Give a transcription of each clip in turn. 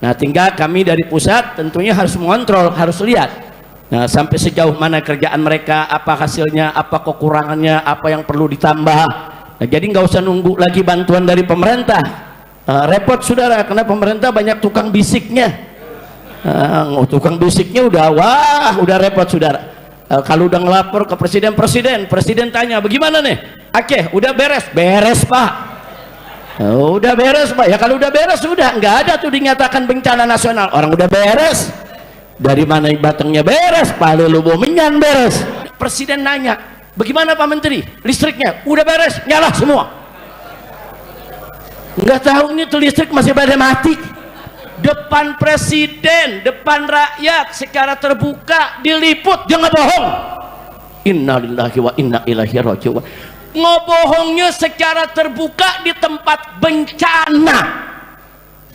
Nah, tinggal kami dari pusat tentunya harus mengontrol, harus lihat. Nah, sampai sejauh mana kerjaan mereka, apa hasilnya, apa kekurangannya, apa yang perlu ditambah. Nah, jadi nggak usah nunggu lagi bantuan dari pemerintah. Repot saudara, karena pemerintah banyak tukang bisiknya. Tukang bisiknya udah repot saudara. Kalau udah ngelapor ke presiden tanya bagaimana nih? Aceh udah beres pak. Udah beres pak. Ya kalau udah beres sudah nggak ada tuh dinyatakan bencana nasional. Orang udah beres. Dari mana batangnya beres? Palu Lubomingan beres. Presiden nanya, bagaimana Pak Menteri? Listriknya udah beres, nyala semua. Nggak tahu ini tuh listrik masih pada mati. Depan presiden, depan rakyat secara terbuka diliput, dia nggak bohong. Innalillahi wa inna ilaihi raji'un. Ngebohongnya secara terbuka di tempat bencana.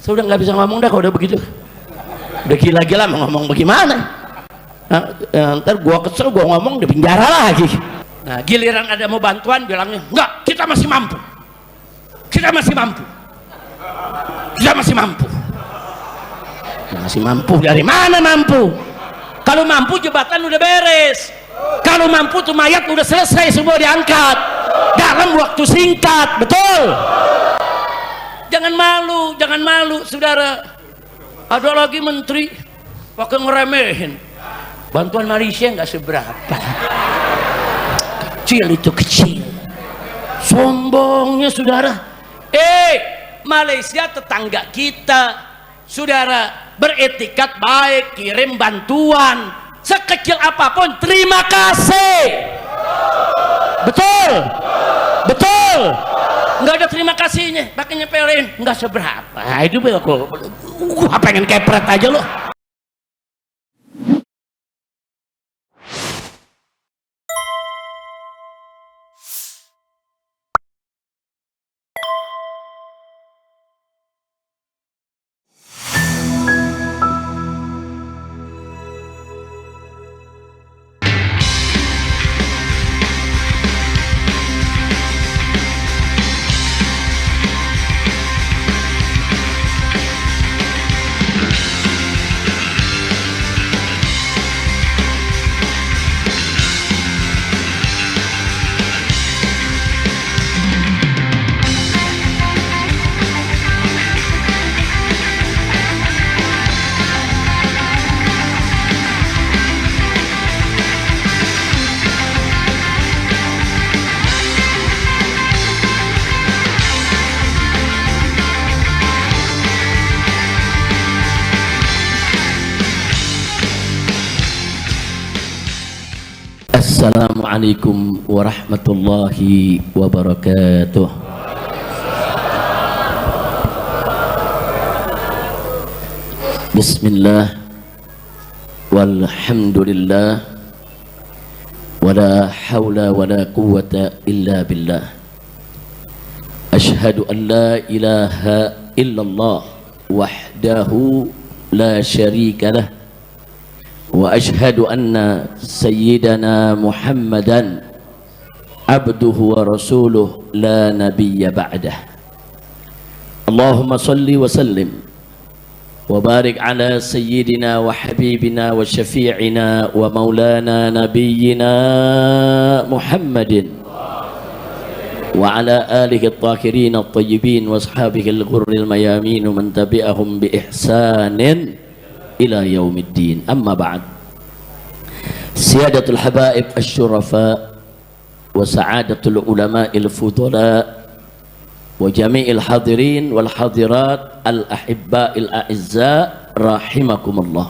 Saya udah nggak bisa ngomong dah kalau udah begitu. Udah gila-gila mau ngomong bagaimana. Ntar gua kesel, gua ngomong di penjara lagi. Nah, giliran ada mau bantuan bilangnya enggak, kita masih mampu. Kita masih mampu. Kita masih mampu. Masih mampu dari mana mampu? Kalau mampu jembatan udah beres. Kalau mampu tuh mayat udah selesai semua diangkat dalam waktu singkat, betul? Jangan malu, saudara. Ada lagi menteri pakai ngeremehin. Bantuan Malaysia nggak seberapa. Kecil itu kecil. Sombongnya saudara. Malaysia tetangga kita, saudara, beretikat baik, kirim bantuan sekecil apapun, terima kasih. Betul, betul. Nggak ada terima kasihnya, pakai nyepelin, nggak seberapa. Itu gua pengen kepret aja loh. Assalamualaikum warahmatullahi wabarakatuh. Bismillah walhamdulillah wala hawla wala quwwata illa billah. Ashhadu an la ilaha illallah wahdahu la syarika lah. وأشهد أن سيدنا محمدا عبده ورسوله لا نبي بعده. اللهم صل وسلم وبارك على سيدنا وحبيبنا وشفيعنا ومولانا نبينا محمد وعلى آله الطاهرين الطيبين وأصحابه الغر الميامين ومن تبعهم بإحسان إلى يوم الدين. أما بعد، سيادة الحبائب الشرفاء وسعادة العلماء الفضلاء وجميع الحاضرين والحاضرات الأحباء الأعزاء رحمكم الله.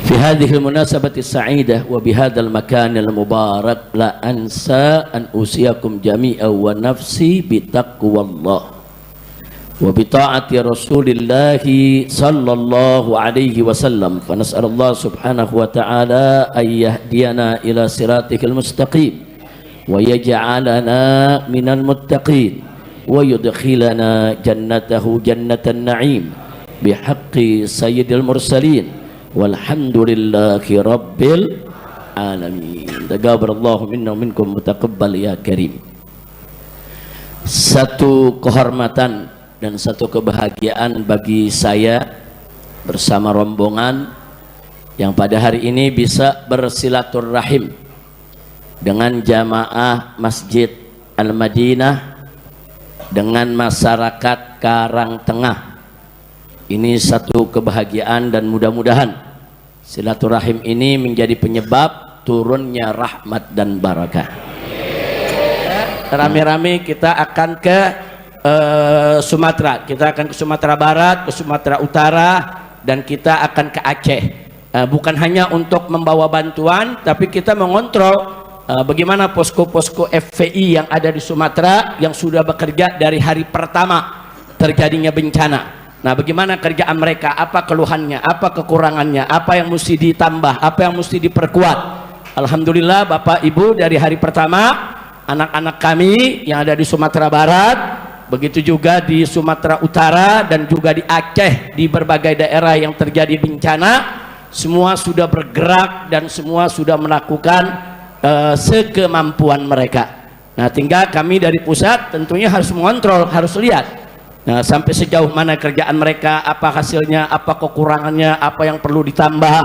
في هذه المناسبة السعيدة وبهذا المكان المبارك لا أنسى أن أوصيكم جميعا ونفسي بتقوى الله وبطاعة رسول الله صلى الله عليه وسلم. فنسأل الله سبحانه وتعالى أن يهدينا إلى صراطه المستقيم ويجعلنا من المتقين ويدخلنا جنته جنة النعيم بحق سيد المرسلين والحمد لله رب العالمين. تقبل الله منا ومنكم متقبل يا كريم. Satu kehormatan dan satu kebahagiaan bagi saya bersama rombongan yang pada hari ini bisa bersilaturahim dengan jamaah Masjid Al-Madinah dengan masyarakat Karangtengah. Ini satu kebahagiaan dan mudah-mudahan silaturahim ini menjadi penyebab turunnya rahmat dan barakah. Rame-rame kita akan ke Sumatera, kita akan ke Sumatera Barat, ke Sumatera Utara, dan kita akan ke Aceh. Bukan hanya untuk membawa bantuan, tapi kita mengontrol bagaimana posko-posko FPI yang ada di Sumatera yang sudah bekerja dari hari pertama terjadinya bencana. Nah, bagaimana kerjaan mereka, apa keluhannya, apa kekurangannya, apa yang mesti ditambah, apa yang mesti diperkuat. Alhamdulillah Bapak Ibu, dari hari pertama anak-anak kami yang ada di Sumatera Barat, begitu juga di Sumatera Utara dan juga di Aceh, di berbagai daerah yang terjadi bencana, semua sudah bergerak dan semua sudah melakukan sekemampuan mereka. Nah, tinggal kami dari pusat tentunya harus mengontrol, harus lihat sampai sejauh mana kerjaan mereka, apa hasilnya, apa kekurangannya, apa yang perlu ditambah.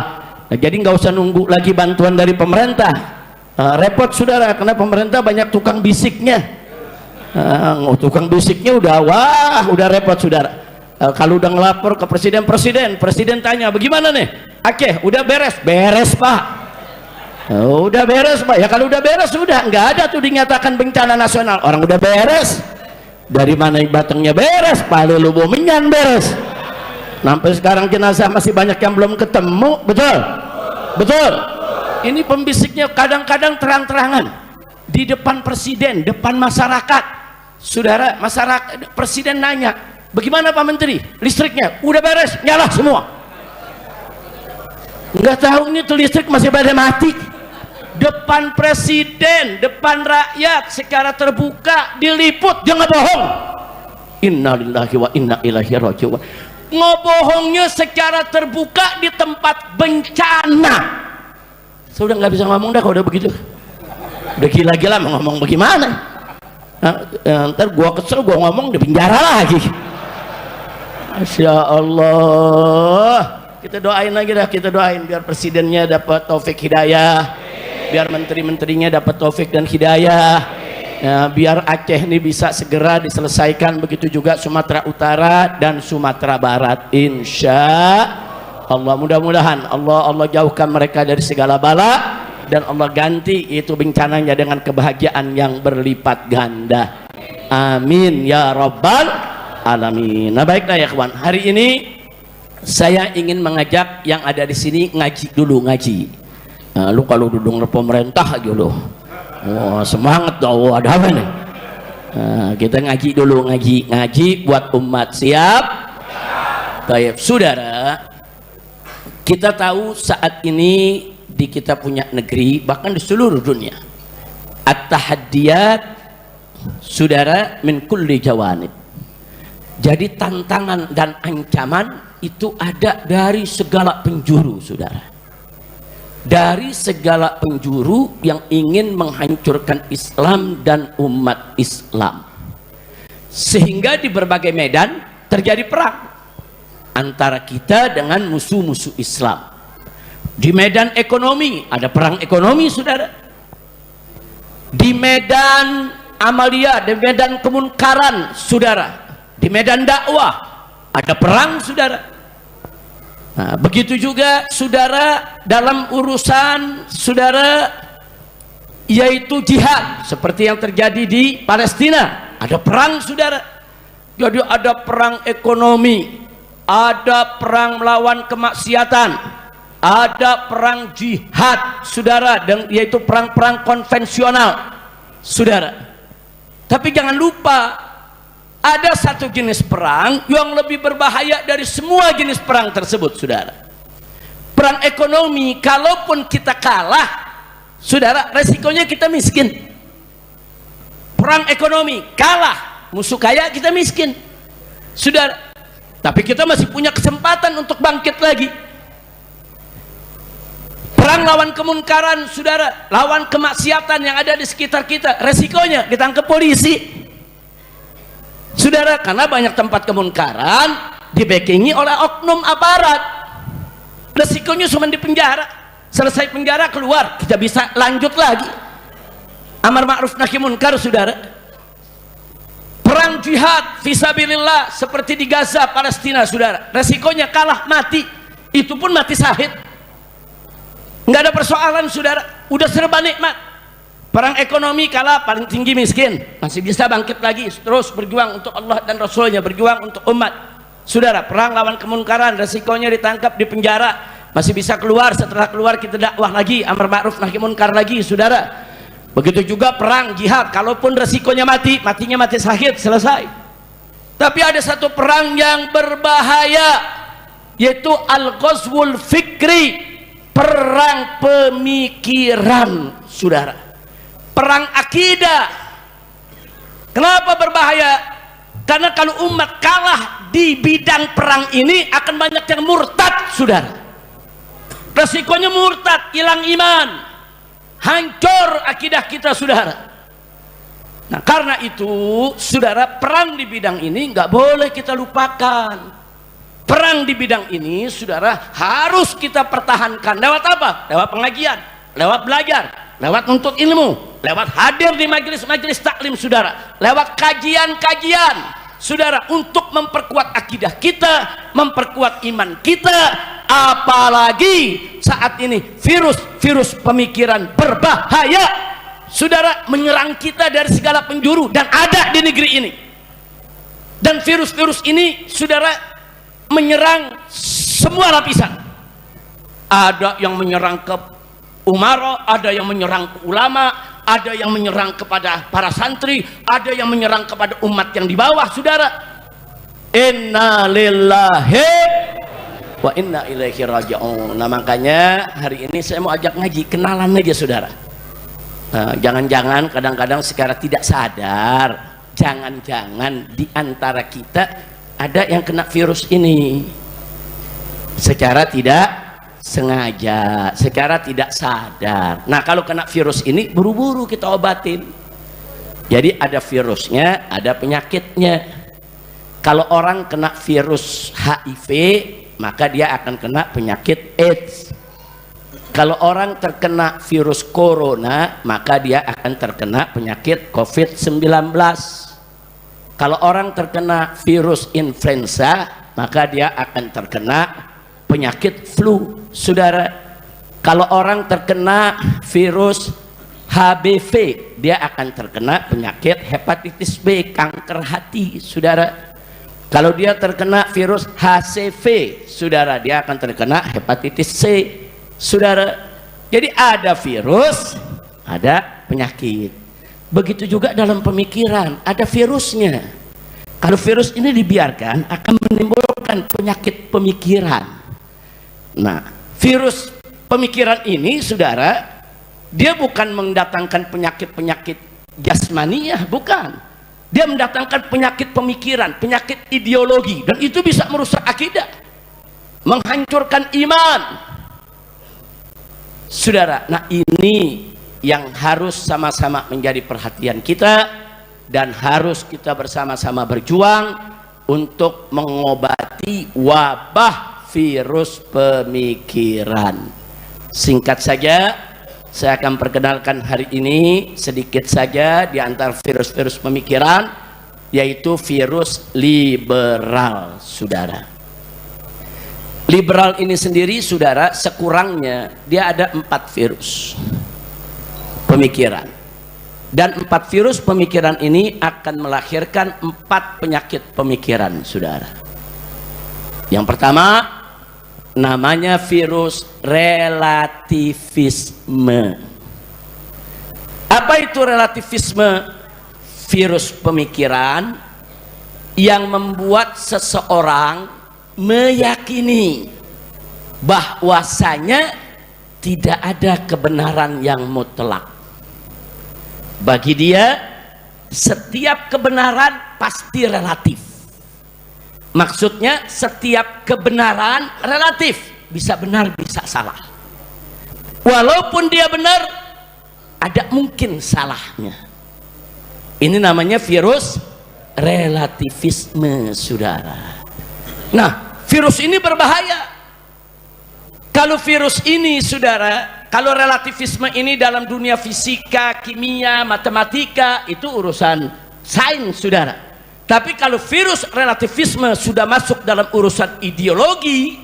Nah, jadi nggak usah nunggu lagi bantuan dari pemerintah. Repot saudara, karena pemerintah banyak tukang bisiknya. Tukang bisiknya udah repot saudara. Kalau udah ngelapor ke presiden tanya bagaimana nih Aceh, udah beres pak. Udah beres pak. Ya kalau udah beres sudah nggak ada tuh dinyatakan bencana nasional. Orang udah beres. Dari mana batangnya beres, Palu Lubuminyan beres. Sampai sekarang jenazah masih banyak yang belum ketemu. Betul betul. Ini pembisiknya kadang-kadang terang-terangan di depan presiden, depan masyarakat. Saudara, masyarakat, presiden nanya, bagaimana Pak Menteri listriknya? Udah beres, nyala semua. Nggak tahu ini tuh listrik masih pada mati. Depan presiden, depan rakyat secara terbuka diliput, jangan bohong. Innalillahi wa inna ilaihi raji'un. Ngebohongnya secara terbuka di tempat bencana. Saya udah nggak bisa ngomong dah kalau udah begitu. Udah gila-gila mau ngomong bagaimana? Ntar gua kesel, gua ngomong di penjara lagi. Masya Allah. Kita doain lagi dah, kita doain biar presidennya dapat taufik hidayah, biar menteri-menterinya dapat taufik dan hidayah, biar Aceh ini bisa segera diselesaikan, begitu juga Sumatera Utara dan Sumatera Barat. Insya Allah, mudah-mudahan Allah jauhkan mereka dari segala bala dan Allah ganti itu bencananya dengan kebahagiaan yang berlipat ganda. Amin ya rabbal alamin. Nah, baiklah ya kawan, hari ini saya ingin mengajak yang ada di sini ngaji dulu, ngaji. Nah, lu kalau dudung pemerintah aja lu, semangat dong, ada apa nih? Nah, kita ngaji dulu, ngaji buat umat. Siap? Baik, saudara, kita tahu saat ini di kita punya negeri, bahkan di seluruh dunia, at-tahaddiyat, saudara, min kulli jawanib. Jadi tantangan dan ancaman itu ada dari segala penjuru, saudara. Dari segala penjuru yang ingin menghancurkan Islam dan umat Islam. Sehingga di berbagai medan terjadi perang antara kita dengan musuh-musuh Islam. Di medan ekonomi ada perang ekonomi, saudara. Di medan amalia, di medan kemunkaran, saudara. Di medan dakwah ada perang, saudara. Nah, begitu juga saudara dalam urusan saudara yaitu jihad seperti yang terjadi di Palestina, ada perang, saudara. Jadi ada perang ekonomi, ada perang melawan kemaksiatan, ada perang jihad, saudara, dan yaitu perang-perang konvensional, saudara. Tapi jangan lupa ada satu jenis perang yang lebih berbahaya dari semua jenis perang tersebut, saudara. Perang ekonomi, kalaupun kita kalah, saudara, resikonya kita miskin. Perang ekonomi, kalah, musuh kaya, kita miskin, saudara. Tapi kita masih punya kesempatan untuk bangkit lagi. Perang lawan kemunkaran, saudara, lawan kemaksiatan yang ada di sekitar kita, resikonya ditangkap polisi. Saudara, karena banyak tempat kemunkaran dibackingi oleh oknum aparat. Resikonya cuma di penjara. Selesai penjara keluar, kita bisa lanjut lagi amar ma'ruf nahi munkar. Saudara, perang jihad fisabilillah seperti di Gaza, Palestina, saudara, resikonya kalah mati, itu pun mati syahid, nggak ada persoalan, saudara, udah serba nikmat. Perang ekonomi kalah, paling tinggi miskin, masih bisa bangkit lagi, terus berjuang untuk Allah dan Rasulnya, berjuang untuk umat. Saudara, perang lawan kemunkaran, resikonya ditangkap, di penjara, masih bisa keluar, setelah keluar kita dakwah lagi, amar ma'ruf nahi munkar lagi, saudara. Begitu juga perang jihad, kalaupun resikonya mati, matinya mati syahid, selesai. Tapi ada satu perang yang berbahaya, yaitu al-ghazwul fikri, perang pemikiran, saudara, perang akidah. Kenapa berbahaya? Karena kalau umat kalah di bidang perang ini akan banyak yang murtad, saudara. Resikonya murtad, hilang iman, hancur akidah kita, saudara. Nah, karena itu, saudara, perang di bidang ini nggak boleh kita lupakan. Perang di bidang ini, saudara, harus kita pertahankan. Lewat apa? Lewat pengajian, lewat belajar, lewat nuntut ilmu, lewat hadir di majelis-majelis taklim, saudara, lewat kajian-kajian, saudara, untuk memperkuat akidah kita, memperkuat iman kita. Apalagi saat ini virus pemikiran berbahaya, saudara, menyerang kita dari segala penjuru dan ada di negeri ini. Dan virus ini, saudara, menyerang semua lapisan. Ada yang menyerang ke umara, ada yang menyerang ke ulama, ada yang menyerang kepada para santri, ada yang menyerang kepada umat yang di bawah, saudara. Inna lillahi wa inna ilaihi raji'un. Nah, makanya hari ini saya mau ajak ngaji, kenalan aja, saudara. Jangan-jangan kadang-kadang secara tidak sadar, jangan-jangan di antara kita ada yang kena virus ini secara tidak sengaja, secara tidak sadar. Nah, kalau kena virus ini buru-buru kita obatin. Jadi ada virusnya, ada penyakitnya. Kalau orang kena virus HIV, maka dia akan kena penyakit AIDS. Kalau orang terkena virus corona, maka dia akan terkena penyakit COVID-19. Kalau orang terkena virus influenza, maka dia akan terkena penyakit flu, saudara. Kalau orang terkena virus HBV, dia akan terkena penyakit hepatitis B, kanker hati, saudara. Kalau dia terkena virus HCV, saudara, dia akan terkena hepatitis C, saudara. Jadi ada virus, ada penyakit. Begitu juga dalam pemikiran, ada virusnya. Kalau virus ini dibiarkan akan menimbulkan penyakit pemikiran. Nah, virus pemikiran ini, saudara, dia bukan mendatangkan penyakit-penyakit jasmaniah, bukan. Dia mendatangkan penyakit pemikiran, penyakit ideologi, dan itu bisa merusak akidah, menghancurkan iman, saudara. Nah, ini yang harus sama-sama menjadi perhatian kita dan harus kita bersama-sama berjuang untuk mengobati wabah virus pemikiran. Singkat saja, saya akan perkenalkan hari ini sedikit saja di antara virus-virus pemikiran, yaitu virus liberal, saudara. Liberal ini sendiri, saudara, sekurangnya dia ada 4 virus pemikiran, dan 4 virus pemikiran ini akan melahirkan 4 penyakit pemikiran, saudara. Yang pertama namanya virus relativisme. Apa itu relativisme? Virus pemikiran yang membuat seseorang meyakini bahwasanya tidak ada kebenaran yang mutlak. Bagi dia, setiap kebenaran pasti relatif. Maksudnya setiap kebenaran relatif, bisa benar bisa salah. Walaupun dia benar, ada mungkin salahnya. Ini namanya virus relativisme, saudara. Nah, virus ini berbahaya. Kalau virus ini, saudara, kalau relativisme ini dalam dunia fisika, kimia, matematika, itu urusan sains, saudara. Tapi kalau virus relativisme sudah masuk dalam urusan ideologi,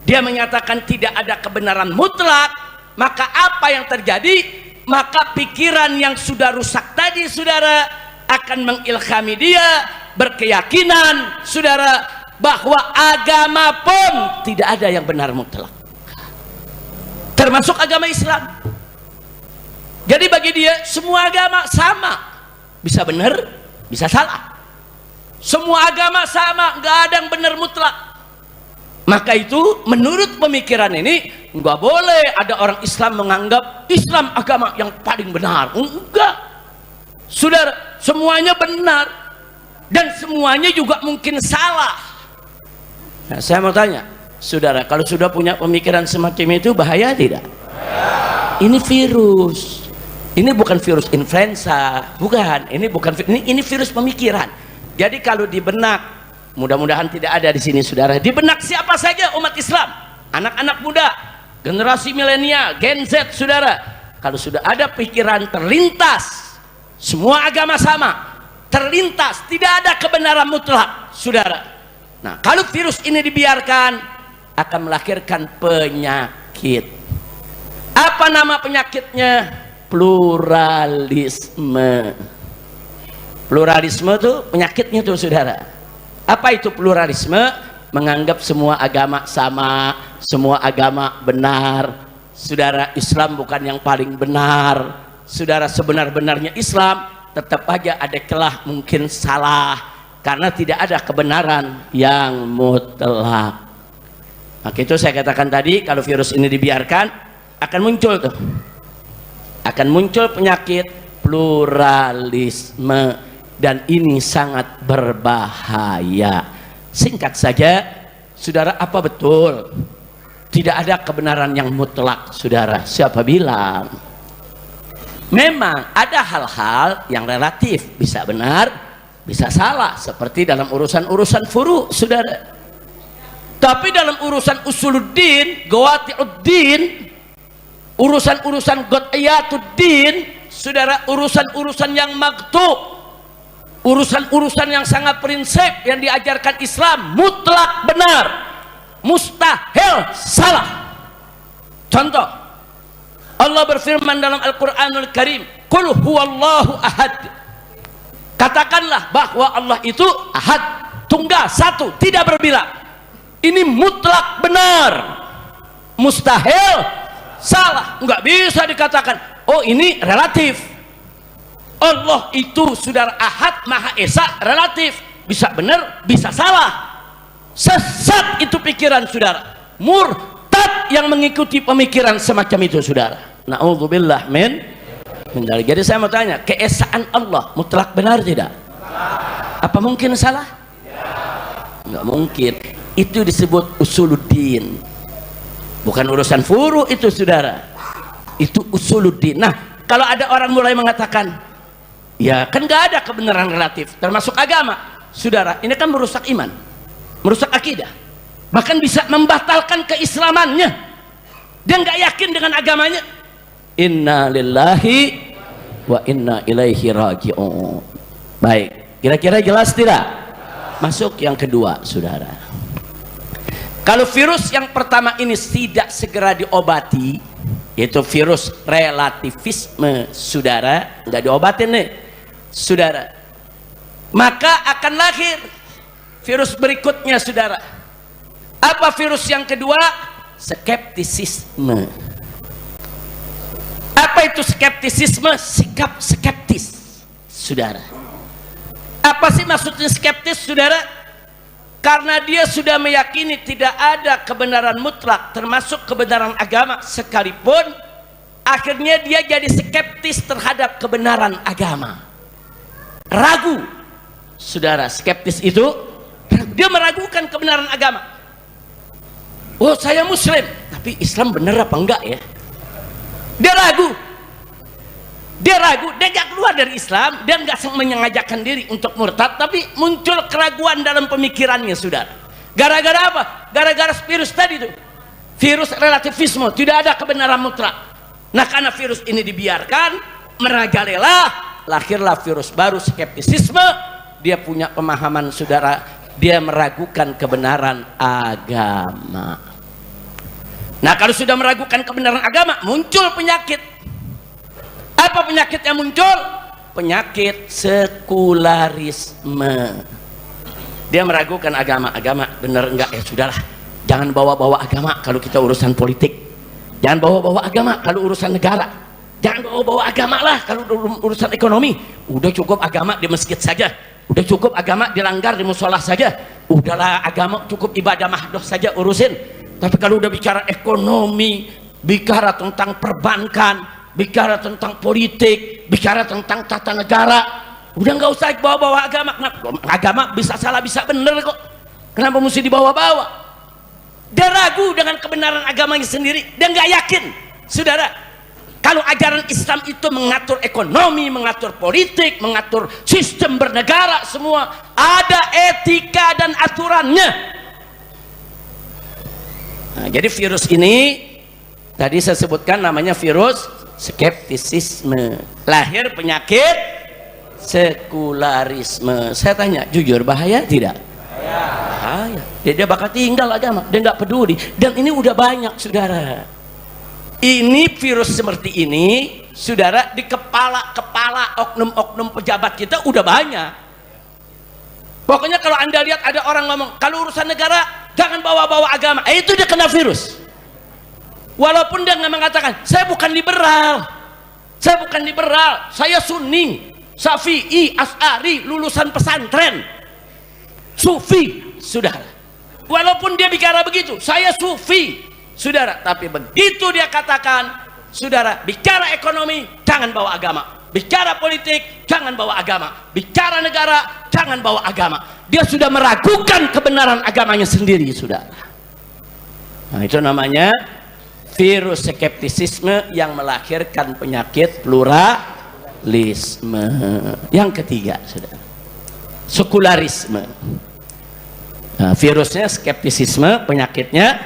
dia menyatakan tidak ada kebenaran mutlak, maka apa yang terjadi? Maka pikiran yang sudah rusak tadi, saudara, akan mengilhami dia berkeyakinan, saudara, bahwa agama pun tidak ada yang benar mutlak, termasuk agama Islam. Jadi bagi dia semua agama sama, bisa benar, bisa salah. Semua agama sama, nggak ada yang benar mutlak. Maka itu menurut pemikiran ini nggak boleh ada orang Islam menganggap Islam agama yang paling benar. Enggak, saudara, semuanya benar dan semuanya juga mungkin salah. Nah, saya mau tanya, saudara, kalau sudah punya pemikiran semacam itu bahaya tidak? Ini virus. Ini bukan virus influenza, bukan. Ini bukan ini virus pemikiran. Jadi kalau di benak, mudah-mudahan tidak ada di sini, saudara, di benak siapa saja umat Islam, anak-anak muda, generasi milenial, Gen Z, saudara, kalau sudah ada pikiran terlintas semua agama sama, terlintas tidak ada kebenaran mutlak, saudara. Nah, kalau virus ini dibiarkan akan melahirkan penyakit. Apa nama penyakitnya? Pluralisme. Pluralisme itu penyakitnya tuh, saudara. Apa itu pluralisme? Menganggap semua agama sama, semua agama benar. Saudara, Islam bukan yang paling benar. Saudara, sebenar-benarnya Islam tetap aja ada celah, mungkin salah, karena tidak ada kebenaran yang mutlak. Maka itu saya katakan tadi, kalau virus ini dibiarkan akan muncul tuh, akan muncul penyakit pluralisme, dan ini sangat berbahaya. Singkat saja, saudara, apa betul tidak ada kebenaran yang mutlak, saudara? Siapa bilang? Memang ada hal-hal yang relatif, bisa benar, bisa salah, seperti dalam urusan-urusan furu, saudara. Tapi dalam urusan usuluddin, gawatiuddin, urusan-urusan qat'iyatuddin, saudara, urusan-urusan yang maktub, urusan-urusan yang sangat prinsip yang diajarkan Islam, mutlak benar, mustahil salah. Contoh, Allah berfirman dalam Al-Quranul Karim, qul huwallahu ahad. Katakanlah bahwa Allah itu ahad, tunggal, satu, tidak berbilang. Ini mutlak benar, mustahil salah. Enggak bisa dikatakan, oh ini relatif. Allah itu, saudara, ahad, maha esa, relatif, bisa benar, bisa salah. Sesat itu pikiran, saudara. Murtad yang mengikuti pemikiran semacam itu, saudara. Na'udzubillah min. Jadi saya mau tanya, keesaan Allah mutlak benar tidak? Apa mungkin salah? Enggak mungkin. Itu disebut usuluddin, bukan urusan furu itu, saudara. Itu usuluddin. Nah, kalau ada orang mulai mengatakan, ya kan nggak ada kebenaran relatif, termasuk agama, saudara, ini kan merusak iman, merusak akidah, bahkan bisa membatalkan keislamannya. Dia nggak yakin dengan agamanya. Inna lillahi wa inna ilaihi raji'un. Baik, kira-kira jelas tidak? Masuk yang kedua, saudara. Kalau virus yang pertama ini tidak segera diobati, yaitu virus relativisme, saudara, nggak diobatin nih, saudara, maka akan lahir virus berikutnya, saudara. Apa virus yang kedua? Skeptisisme. Apa itu skeptisisme? Sikap skeptis, saudara. Apa sih maksudnya skeptis, saudara? Karena dia sudah meyakini tidak ada kebenaran mutlak, termasuk kebenaran agama sekalipun, akhirnya dia jadi skeptis terhadap kebenaran agama. Ragu, saudara. Skeptis itu dia meragukan kebenaran agama. Oh, saya muslim, tapi Islam benar apa enggak ya? Dia ragu. Dia ragu, dia gak keluar dari Islam, dia gak menyengajakan diri untuk murtad, tapi muncul keraguan dalam pemikirannya, saudara. Gara-gara apa? Gara-gara virus tadi tuh, virus relativisme, tidak ada kebenaran mutlak. Nah, karena virus ini dibiarkan merajalela, lahirlah virus baru, skeptisisme. Dia punya pemahaman, saudara, dia meragukan kebenaran agama. Nah, kalau sudah meragukan kebenaran agama, muncul penyakit. Apa penyakit yang muncul? Penyakit sekularisme. Dia meragukan agama bener enggak, ya sudahlah, jangan bawa-bawa agama kalau kita urusan politik, jangan bawa-bawa agama kalau urusan negara, jangan bawa-bawa agama lah kalau urusan ekonomi. Udah cukup agama di masjid saja, udah cukup agama dilanggar di musola saja, udahlah agama cukup ibadah mahdoh saja urusin. Tapi kalau udah bicara ekonomi, bicara tentang perbankan, bicara tentang politik, bicara tentang tata negara, udah nggak usah bawa-bawa agama. Agama bisa salah bisa bener kok, kenapa mesti dibawa-bawa? Dia ragu dengan kebenaran agamanya sendiri, dia nggak yakin, saudara. Kalau ajaran Islam itu mengatur ekonomi, mengatur politik, mengatur sistem bernegara, semua ada etika dan aturannya. Nah, jadi virus ini tadi saya sebutkan namanya virus skeptisisme, lahir penyakit sekularisme. Saya tanya jujur, bahaya tidak? Bahaya. Dia bakal tinggal agama, dia nggak peduli. Dan ini udah banyak, saudara. Ini virus seperti ini, saudara, di kepala oknum-oknum pejabat kita udah banyak. Pokoknya kalau anda lihat ada orang ngomong kalau urusan negara jangan bawa-bawa agama, itu dia kena virus. Walaupun dia nggak mengatakan saya bukan liberal, saya Sunni, Syafi'i, Asy'ari, lulusan pesantren, Sufi, saudara. Walaupun dia bicara begitu, saya Sufi, saudara. Tapi begitu dia katakan, saudara, bicara ekonomi jangan bawa agama, bicara politik jangan bawa agama, bicara negara jangan bawa agama. Dia sudah meragukan kebenaran agamanya sendiri, saudara. Nah, itu namanya virus skeptisisme yang melahirkan penyakit pluralisme. Yang ketiga, saudara, sekularisme. Nah, virusnya skeptisisme, penyakitnya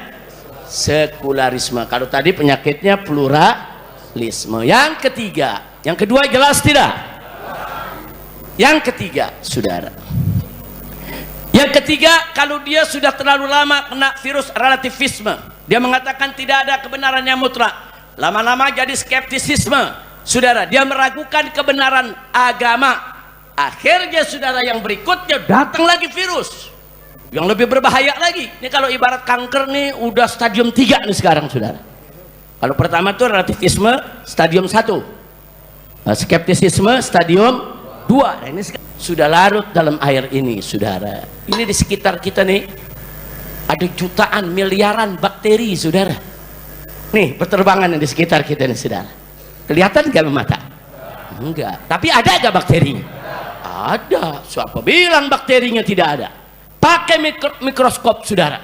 sekularisme. Kalau tadi penyakitnya pluralisme. Yang ketiga, yang kedua jelas tidak? Yang ketiga, saudara, yang ketiga, kalau dia sudah terlalu lama kena virus relativisme, dia mengatakan tidak ada kebenaran yang mutlak, lama-lama jadi skeptisisme, saudara, dia meragukan kebenaran agama. Akhirnya, saudara, yang berikutnya datang lagi virus yang lebih berbahaya lagi. Ini kalau ibarat kanker nih udah stadium 3 nih sekarang, saudara. Kalau pertama tuh relativisme stadium 1, skeptisisme stadium 2. Nah, ini sudah larut dalam air ini, saudara. Ini di sekitar kita nih ada jutaan miliaran bakteri, saudara. Nih berterbangan di sekitar kita nih, saudara. Kelihatan gak mata? Enggak. Tapi ada gak bakterinya? Ada. Siapa bilang bakterinya tidak ada? Pakai mikroskop, saudara.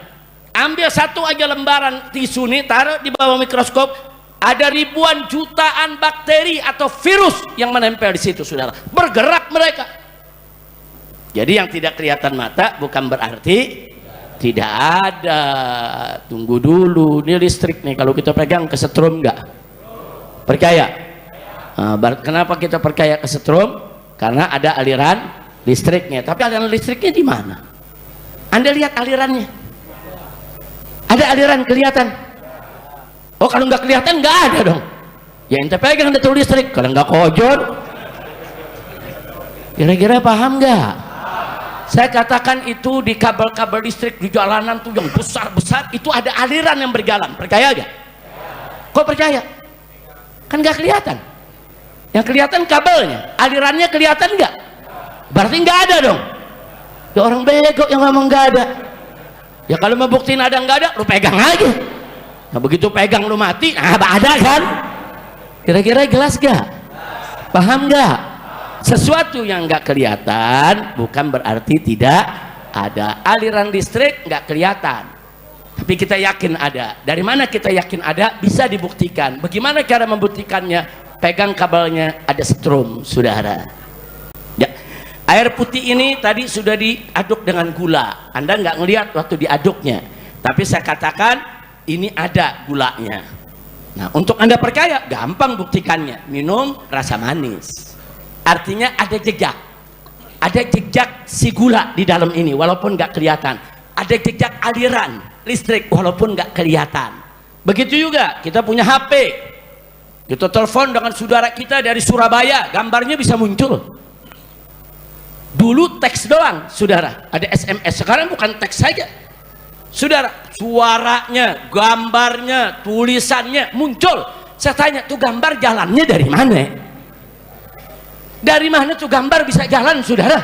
Ambil satu aja lembaran tisu nih, taruh di bawah mikroskop, ada ribuan jutaan bakteri atau virus yang menempel di situ, saudara. Bergerak mereka. Jadi yang tidak kelihatan mata bukan berarti tidak ada. Tunggu dulu, ini listrik nih, kalau kita pegang kesetrum nggak? Percaya? Nah, kenapa kita percaya kesetrum? Karena ada aliran listriknya. Tapi aliran listriknya di mana? Anda lihat alirannya? Ada aliran kelihatan? Oh, kalau nggak kelihatan nggak ada dong. Ya ente pegang itu listrik, kalau nggak kojon. Kira-kira paham nggak? Saya katakan itu di kabel-kabel listrik di jalanan tuh yang besar-besar itu ada aliran yang berjalan. Percaya gak? Kok percaya? Kan nggak kelihatan. Yang kelihatan kabelnya, alirannya kelihatan nggak? Berarti nggak ada dong. Ya orang bego yang ngomong nggak ada. Ya kalau mau buktiin ada nggak ada, lu pegang aja. Nah begitu pegang lu mati, nah ada kan? Kira-kira jelas gak? Paham gak? Sesuatu yang nggak kelihatan bukan berarti tidak ada. Aliran listrik nggak kelihatan, tapi kita yakin ada. Dari mana kita yakin ada? Bisa dibuktikan. Bagaimana cara membuktikannya? pegang kabelnya, ada setrum, saudara. Ya. Air putih ini tadi sudah diaduk dengan gula. Anda nggak ngelihat waktu diaduknya, tapi saya katakan ini ada gulanya. Nah, untuk Anda percaya, gampang buktikannya. Minum rasa manis. Artinya ada jejak. Ada jejak si gula di dalam ini, walaupun nggak kelihatan. Ada jejak aliran listrik, walaupun nggak kelihatan. Begitu juga, kita punya HP. Kita telepon dengan saudara kita dari Surabaya, gambarnya bisa muncul. Dulu teks doang, saudara. Ada SMS, sekarang bukan teks saja. Saudara, suaranya, gambarnya, tulisannya muncul. Saya tanya, tuh gambar jalannya dari mana? Dari mana tuh gambar bisa jalan, saudara?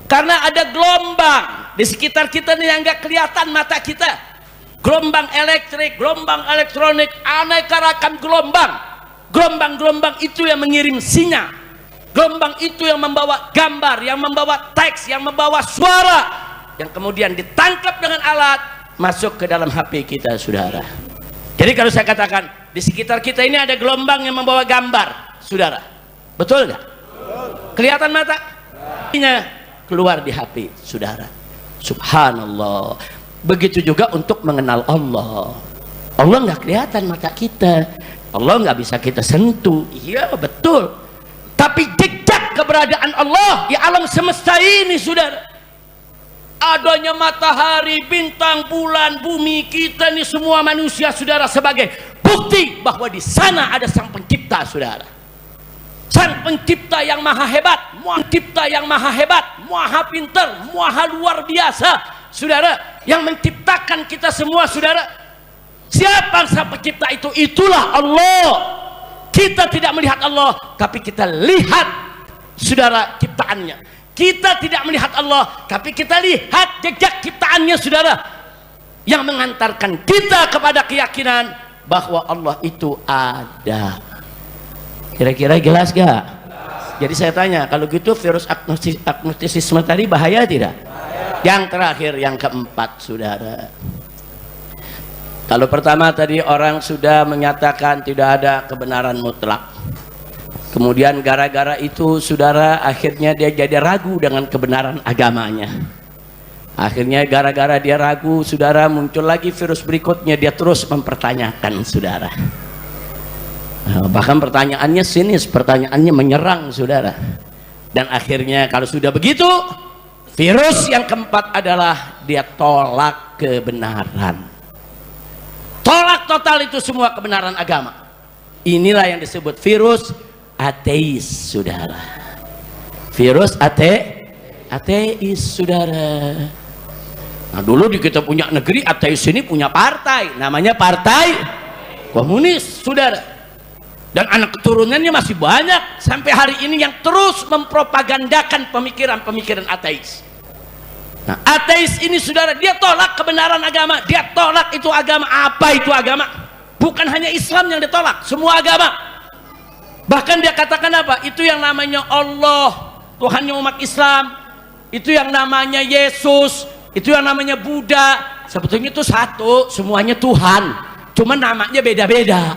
Karena ada gelombang di sekitar kita nih yang nggak kelihatan mata kita. Gelombang elektrik, gelombang elektronik, aneka ragam gelombang. Gelombang-gelombang itu yang mengirim sinyal. Gelombang itu yang membawa gambar, yang membawa teks, yang membawa suara, yang kemudian ditangkap dengan alat masuk ke dalam HP kita, saudara. Jadi kalau saya katakan di sekitar kita ini ada gelombang yang membawa gambar, saudara, betul nggak? Kelihatan mata? Ini keluar di HP, saudara. Subhanallah. Begitu juga untuk mengenal Allah. Allah nggak kelihatan mata kita, Allah nggak bisa kita sentuh. Iya betul. Tapi jejak keberadaan Allah di alam semesta ini, saudara. Adanya matahari, bintang, bulan, bumi, kita ini semua manusia, saudara, sebagai bukti bahwa di sana ada sang pencipta, saudara. Sang pencipta yang maha hebat, pencipta yang maha hebat, maha pintar, maha luar biasa, saudara, yang menciptakan kita semua, saudara. Siapa sang pencipta itu? Itulah Allah. Kita tidak melihat Allah, tapi kita lihat, saudara, ciptaannya. Kita tidak melihat Allah, tapi kita lihat jejak ciptaannya, saudara, yang mengantarkan kita kepada keyakinan bahwa Allah itu ada. Kira-kira jelas gak? Jadi saya tanya, kalau gitu virus agnostisisme tadi bahaya tidak? Bahaya. Yang terakhir, yang keempat, saudara. Kalau pertama tadi orang sudah menyatakan tidak ada kebenaran mutlak. Kemudian gara-gara itu, saudara, akhirnya dia jadi ragu dengan kebenaran agamanya. Akhirnya gara-gara dia ragu, saudara, muncul lagi virus berikutnya, dia terus mempertanyakan, saudara. Bahkan pertanyaannya sinis, pertanyaannya menyerang, saudara. Dan akhirnya kalau sudah begitu, virus yang keempat adalah dia tolak kebenaran. Tolak total itu semua kebenaran agama. Inilah yang disebut virus ateis, saudara. Virus ateis, saudara. Nah, dulu di kita punya negeri, ateis ini punya partai, namanya Partai Komunis, saudara. Dan anak keturunannya masih banyak sampai hari ini yang terus mempropagandakan pemikiran-pemikiran ateis. Nah, ateis ini, saudara, dia tolak kebenaran agama, dia tolak itu agama. Apa itu agama? Bukan hanya Islam yang ditolak, semua agama. Bahkan dia katakan apa? Itu yang namanya Allah, Tuhannya umat Islam, itu yang namanya Yesus, itu yang namanya Buddha, sebetulnya itu satu, semuanya Tuhan, cuma namanya beda-beda.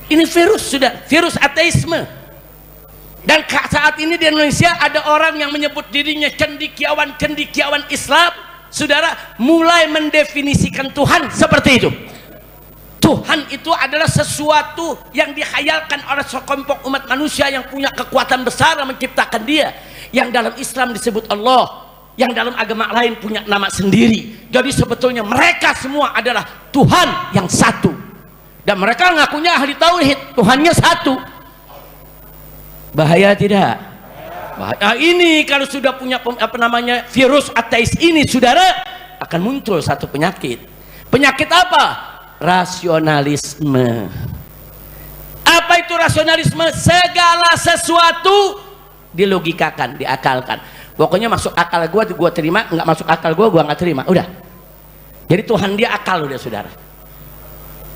Ini virus, sudah virus ateisme. Dan saat ini di Indonesia ada orang yang menyebut dirinya cendekiawan Islam, saudara, mulai mendefinisikan Tuhan seperti itu. Tuhan itu adalah sesuatu yang dihayalkan oleh sekelompok umat manusia yang punya kekuatan besar menciptakan dia, yang dalam Islam disebut Allah, yang dalam agama lain punya nama sendiri. Jadi sebetulnya mereka semua adalah Tuhan yang satu, dan mereka ngakunya ahli tauhid, Tuhannya satu. Bahaya tidak? Bahaya. Ini kalau sudah punya virus ateis ini, saudara, akan muncul satu penyakit. Penyakit apa? Rasionalisme. Apa itu rasionalisme? Segala sesuatu dilogikakan, diakalkan. Pokoknya masuk akal gua terima, nggak masuk akal gua nggak terima. Udah. Jadi Tuhan dia akal, udah, saudara.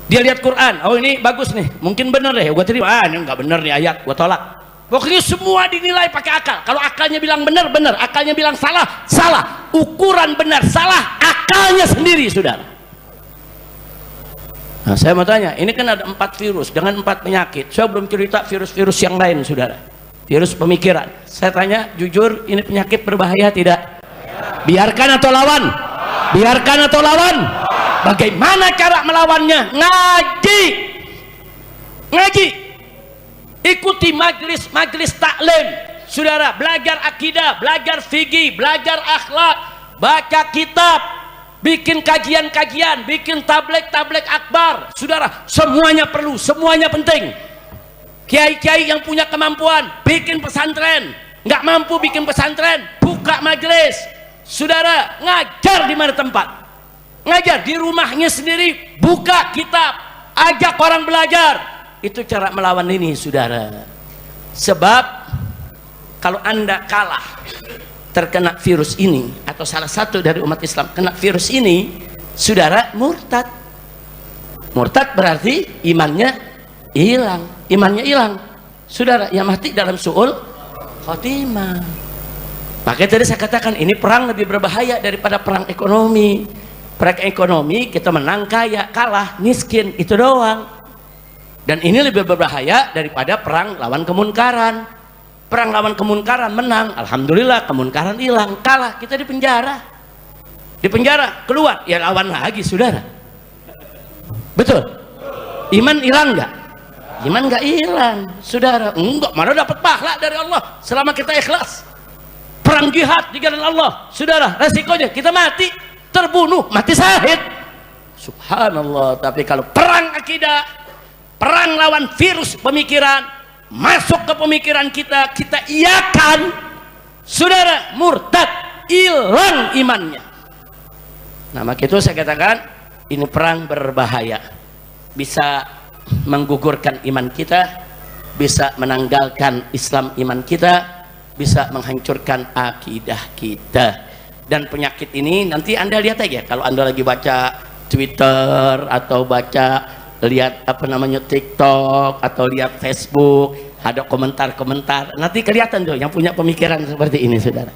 Dia lihat Quran, oh ini bagus nih, mungkin bener deh, gua terima. Ini nggak bener nih ayat, gua tolak. Pokoknya semua dinilai pakai akal. Kalau akalnya bilang benar, benar. Akalnya bilang salah, salah. Ukuran benar, salah. Akalnya sendiri, saudara. Nah, saya mau tanya, ini kan ada 4 virus dengan 4 penyakit. Saya belum cerita virus-virus yang lain, saudara. Virus pemikiran. Saya tanya jujur, ini penyakit berbahaya tidak? Biarkan atau lawan? Biarkan atau lawan? Bagaimana cara melawannya? Ngaji. Ngaji. Ikuti majelis taklim. Saudara, belajar akidah, belajar fikih, belajar akhlak, baca kitab, bikin kajian-kajian, bikin tabligh akbar. Saudara, semuanya perlu, semuanya penting. Kiai-kiai yang punya kemampuan bikin pesantren, nggak mampu bikin pesantren, buka majelis. Saudara, ngajar di mana tempat, ngajar di rumahnya sendiri, buka kitab, ajak orang belajar. Itu cara melawan ini, saudara. Sebab kalau Anda kalah terkena virus ini, atau salah satu dari umat Islam kena virus ini, saudara, murtad. Murtad berarti imannya hilang. Imannya hilang, saudara, yang mati dalam su'ul khotimah. Makanya tadi saya katakan ini perang lebih berbahaya daripada perang ekonomi. Perang ekonomi kita menang kaya, kalah miskin, itu doang. Dan ini lebih berbahaya daripada perang lawan kemunkaran. Perang lawan kemunkaran menang, alhamdulillah, kemunkaran hilang. Kalah, kita di penjara. Di penjara, keluar, ya lawan lagi, saudara. Betul? Iman hilang nggak? Iman nggak hilang, saudara. Enggak, mana dapat pahala dari Allah selama kita ikhlas. Perang jihad di jalan Allah, saudara, resikonya kita mati, terbunuh, mati syahid. Subhanallah. Tapi kalau perang akidah, perang lawan virus pemikiran, masuk ke pemikiran kita, kita iakan, saudara, murtad, hilang imannya. Nah, maka itu saya katakan ini perang berbahaya, bisa menggugurkan iman kita, bisa menanggalkan Islam iman kita, bisa menghancurkan akidah kita. Dan penyakit ini nanti Anda lihat aja kalau Anda lagi baca Twitter atau baca lihat TikTok atau lihat Facebook, ada komentar-komentar, nanti kelihatan tuh yang punya pemikiran seperti ini, saudara.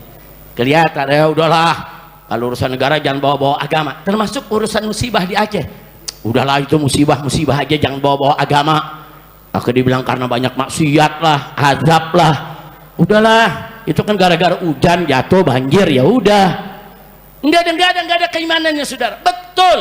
Kelihatan, ya udahlah, kalau urusan negara jangan bawa-bawa agama, termasuk urusan musibah di Aceh. Udahlah, itu musibah aja, jangan bawa-bawa agama. Aku dibilang karena banyak maksiat lah, azab lah. Udahlah, itu kan gara-gara hujan jatuh banjir, ya udah. Enggak ada keimanannya, saudara. Betul,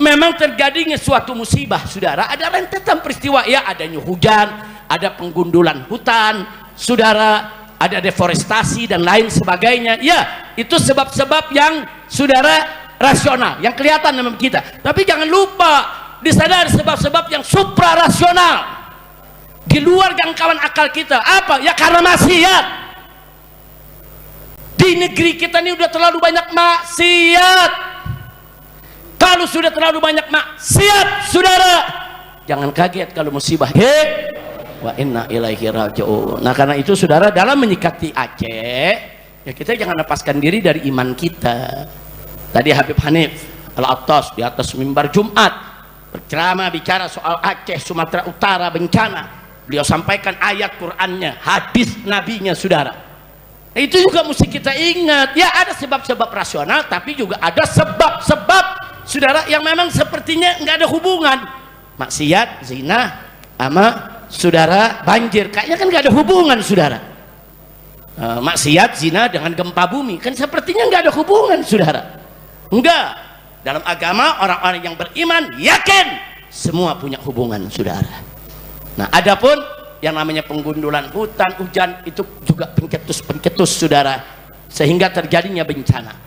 memang terjadinya suatu musibah, saudara, ada rentetan peristiwa, ya, adanya hujan, ada penggundulan hutan, saudara, ada deforestasi dan lain sebagainya. Ya, itu sebab-sebab yang, saudara, rasional, yang kelihatan dalam kita. Tapi jangan lupa disadari sebab-sebab yang suprarasional, di luar jangkauan akal kita. Apa? Ya karena maksiat. Di negeri kita ini udah terlalu banyak maksiat. Kalau sudah terlalu banyak maksiat, saudara, jangan kaget kalau musibah. Wa inna ilaihi raji'un. Nah, karena itu, saudara, dalam menyikapi Aceh, ya kita jangan lepaskan diri dari iman kita. Tadi Habib Hanif Al-Attas di atas mimbar Jumat berceramah bicara soal Aceh, Sumatera Utara bencana. Beliau sampaikan ayat Qur'annya, hadis nabinya, saudara. Itu juga mesti kita ingat. Ya, ada sebab-sebab rasional, tapi juga ada sebab-sebab, saudara, yang memang sepertinya nggak ada hubungan. Maksiat, zina, sama, saudara, banjir, kayaknya kan nggak ada hubungan, saudara. Maksiat, zina dengan gempa bumi, kan sepertinya nggak ada hubungan, saudara. Enggak, dalam agama orang-orang yang beriman yakin semua punya hubungan, saudara. Nah, adapun yang namanya penggundulan hutan, hujan, itu juga pencetus-pencetus, saudara, sehingga terjadinya bencana.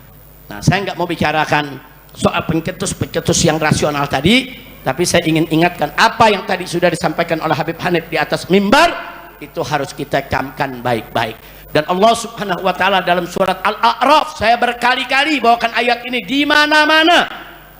Nah, saya nggak mau bicarakan soal pencetus-pencetus yang rasional tadi, tapi saya ingin ingatkan apa yang tadi sudah disampaikan oleh Habib Hanif di atas mimbar, itu harus kita camkan baik-baik. Dan Allah Subhanahu wa taala dalam surat Al-A'raf, saya berkali-kali bawakan ayat ini di mana-mana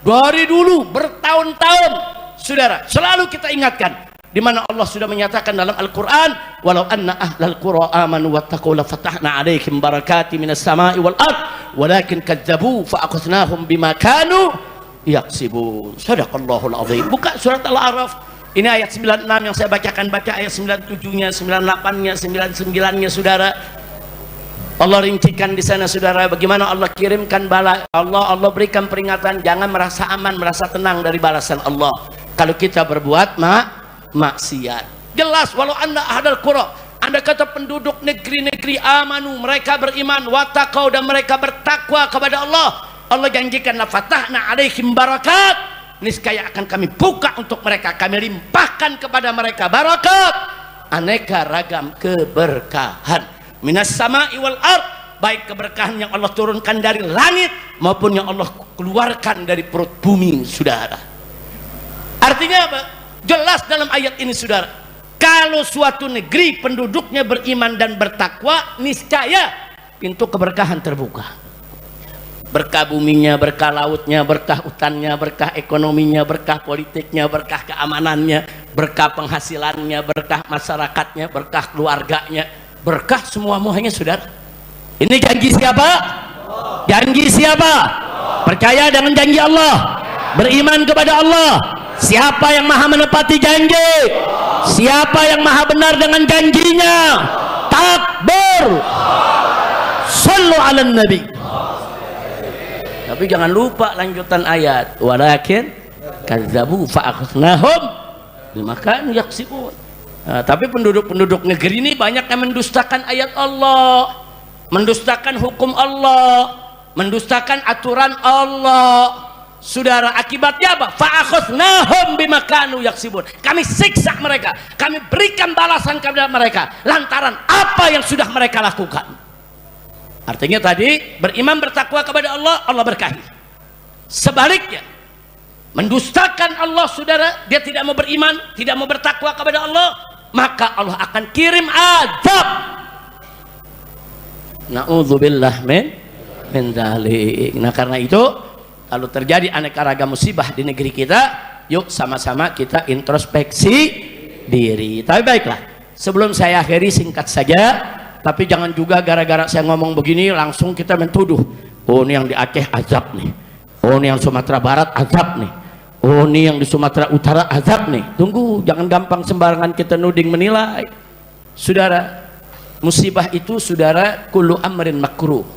dari dulu bertahun-tahun, saudara, selalu kita ingatkan, di mana Allah sudah menyatakan dalam Al-Qur'an, walau anna ahlal qura amanu wattaqu la fatahna 'alaihim barakatin minas sama'i wal ard walakin kadzdzabu fa akhadnahum bima kanu yaksibun. Shadaqallahul azim. Buka surat Al-A'raf. Ini ayat 96 yang saya bacakan, baca ayat 97-nya, 98-nya, 99-nya, saudara. Allah rincikan di sana, saudara, bagaimana Allah kirimkan bala. Allah berikan peringatan, jangan merasa aman, merasa tenang dari balasan Allah. kalau kita berbuat maksiat. Jelas, walau anda ahlal qura, anda kata penduduk negeri-negeri amanu, mereka beriman, wattaqau, dan mereka bertakwa kepada Allah. Allah janjikan la fatahna alaihim barakat, niscaya akan kami buka untuk mereka, kami limpahkan kepada mereka barakat, aneka ragam keberkahan, minas sama'i wal ard, baik keberkahan yang Allah turunkan dari langit maupun yang Allah keluarkan dari perut bumi, saudara. Artinya apa? Jelas dalam ayat ini, saudara, kalau suatu negeri penduduknya beriman dan bertakwa, niscaya pintu keberkahan terbuka. Berkah buminya, berkah lautnya, berkah hutannya, berkah ekonominya, berkah politiknya, berkah keamanannya, berkah penghasilannya, berkah masyarakatnya, berkah keluarganya, berkah semua-muanya, saudara. Ini janji siapa? Janji siapa? Percaya dengan janji Allah, beriman kepada Allah. Siapa yang maha menepati janji? Siapa yang maha benar dengan janjinya? Takbir. Sallu ala nabi. Tapi jangan lupa lanjutan ayat, walakin kadzabu fa'akhadnahum bima kanu yaksibun. Tapi penduduk-penduduk negeri ini banyak yang mendustakan ayat Allah, mendustakan hukum Allah, mendustakan aturan Allah. Saudara, akibatnya apa? Fa'akhadnahum bima kanu yaksibun. Kami siksa mereka, kami berikan balasan kepada mereka lantaran apa yang sudah mereka lakukan. Artinya tadi beriman bertakwa kepada Allah, Allah berkahi. Sebaliknya, mendustakan Allah, saudara, dia tidak mau beriman, tidak mau bertakwa kepada Allah, maka Allah akan kirim azab. Na'udzubillah min dzalik. Nah, karena itu kalau terjadi aneka ragam musibah di negeri kita, yuk sama-sama kita introspeksi diri. Tapi baiklah, sebelum saya akhiri singkat saja, tapi jangan juga gara-gara saya ngomong begini langsung kita mentuduh, oh ini yang di Aceh azab nih, oh ini yang Sumatera Barat azab nih, oh ini yang di Sumatera Utara azab nih. Tunggu, jangan gampang sembarangan kita nuding menilai. Saudara, musibah itu, saudara, kullu amrin makruh.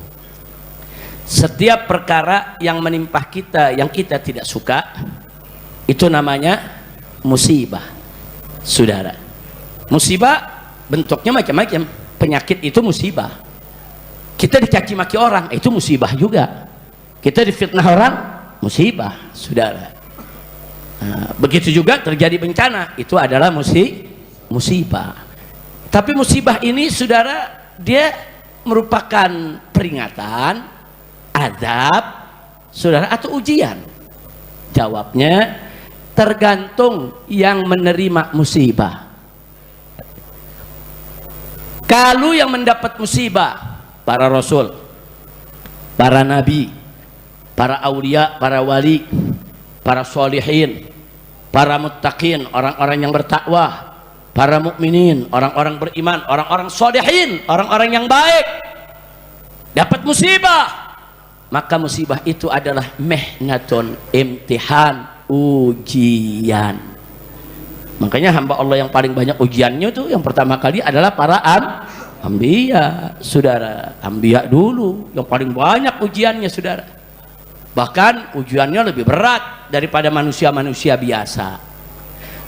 Setiap perkara yang menimpa kita yang kita tidak suka, itu namanya musibah, saudara. Musibah bentuknya macam-macam. Penyakit itu musibah. Kita dicaci maki orang, itu musibah juga. Kita difitnah orang, musibah, saudara. Nah, begitu juga terjadi bencana, itu adalah musibah. Tapi musibah ini, saudara, dia merupakan peringatan, azab, saudara, atau ujian? Jawabnya tergantung yang menerima musibah. Kalau yang mendapat musibah para rasul, para nabi, para aulia, para wali, para solihin, para muttaqin, orang-orang yang bertakwa, para mukminin, orang-orang beriman, orang-orang solihin, orang-orang yang baik, dapat musibah, maka musibah itu adalah mihnatun, imtihan, ujian. Makanya hamba Allah yang paling banyak ujiannya itu yang pertama kali adalah para anbiya, saudara. Anbiya dulu yang paling banyak ujiannya, saudara. Bahkan ujiannya lebih berat daripada manusia-manusia biasa.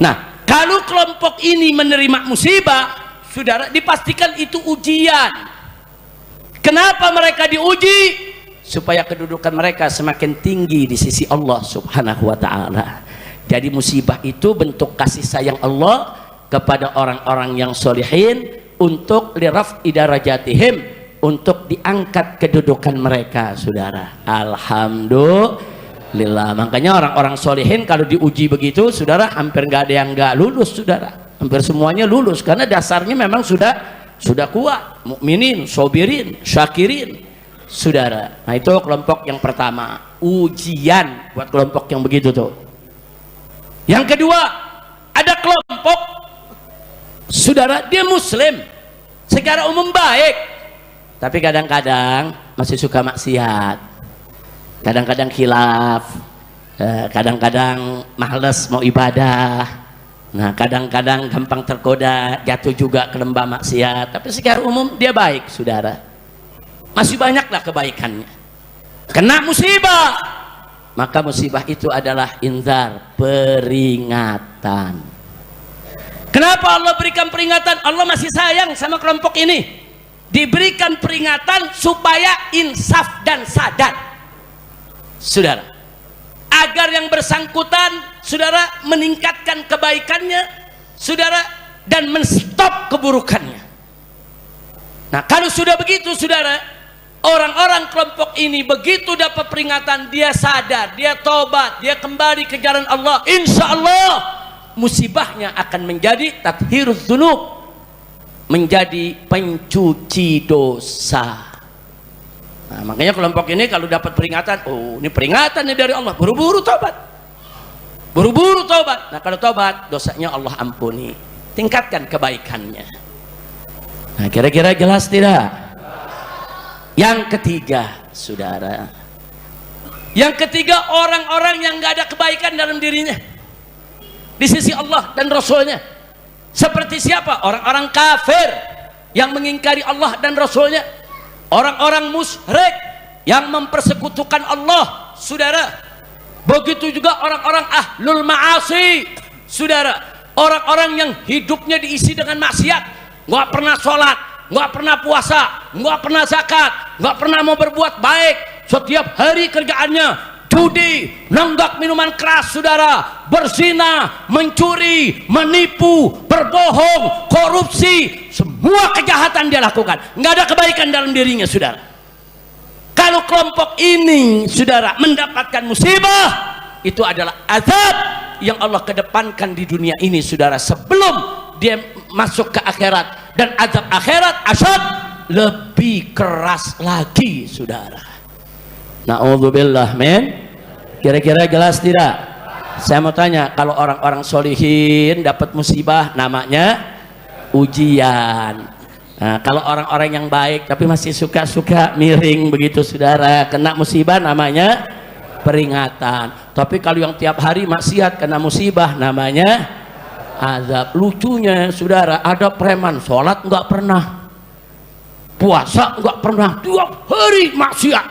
Nah, kalau kelompok ini menerima musibah, saudara, dipastikan itu ujian. Kenapa mereka diuji? Supaya kedudukan mereka semakin tinggi di sisi Allah Subhanahu wa ta'ala. Jadi musibah itu bentuk kasih sayang Allah kepada orang-orang yang solihin untuk liraf'i darajatihim, untuk diangkat kedudukan mereka, saudara. Alhamdulillah. Makanya orang-orang solihin kalau diuji begitu, saudara, hampir nggak ada yang nggak lulus, saudara. Hampir semuanya lulus karena dasarnya memang sudah kuat. Mukminin, sobirin, syakirin, saudara. Nah, itu kelompok yang pertama, ujian buat kelompok yang begitu tuh. Yang kedua, ada kelompok, saudara, dia muslim secara umum baik, tapi kadang-kadang masih suka maksiat, kadang-kadang khilaf, kadang-kadang males mau ibadah, nah kadang-kadang gampang tergoda, jatuh juga ke lembah maksiat. Tapi secara umum dia baik, saudara. Masih banyaklah kebaikannya. Kena musibah, maka musibah itu adalah inzar, peringatan. Kenapa Allah berikan peringatan? Allah masih sayang sama kelompok ini. Diberikan peringatan supaya insaf dan sadar, saudara, agar yang bersangkutan, saudara, meningkatkan kebaikannya, saudara, dan menstop keburukannya. Nah, kalau sudah begitu, saudara, orang-orang kelompok ini begitu dapat peringatan, dia sadar, dia tobat, dia kembali ke jalan Allah, insya Allah musibahnya akan menjadi tathhiruz dzunub, menjadi pencuci dosa. Nah, makanya kelompok ini kalau dapat peringatan, oh ini peringatan nih dari Allah, buru-buru tobat, buru-buru tobat. Nah, kalau tobat, dosanya Allah ampuni, tingkatkan kebaikannya. Nah, kira-kira jelas tidak? Yang ketiga, saudara, yang ketiga, orang-orang yang nggak ada kebaikan dalam dirinya di sisi Allah dan Rasulnya. Seperti siapa? Orang-orang kafir yang mengingkari Allah dan Rasulnya, orang-orang musyrik yang mempersekutukan Allah, saudara. Begitu juga orang-orang ahlul ma'asi, saudara, orang-orang yang hidupnya diisi dengan maksiat, nggak pernah sholat, nggak pernah puasa, nggak pernah zakat, nggak pernah mau berbuat baik, setiap hari kerjaannya judi, nenggak minuman keras, saudara, berzina, mencuri, menipu, berbohong, korupsi, semua kejahatan dia lakukan, nggak ada kebaikan dalam dirinya, saudara. Kalau kelompok ini, saudara, mendapatkan musibah, itu adalah azab yang Allah kedepankan di dunia ini, saudara, sebelum dia masuk ke akhirat. Dan azab akhirat asyad, lebih keras lagi, saudara. Na'udzubillah, men. Kira-kira jelas tidak? Saya mau tanya, kalau orang-orang solihin dapat musibah, namanya ujian. Nah, kalau orang-orang yang baik tapi masih suka-suka miring begitu, saudara, kena musibah, namanya peringatan. Tapi kalau yang tiap hari maksiat kena musibah, namanya azab. Lucunya, saudara, ada preman sholat nggak pernah, puasa nggak pernah, tiap hari maksiat,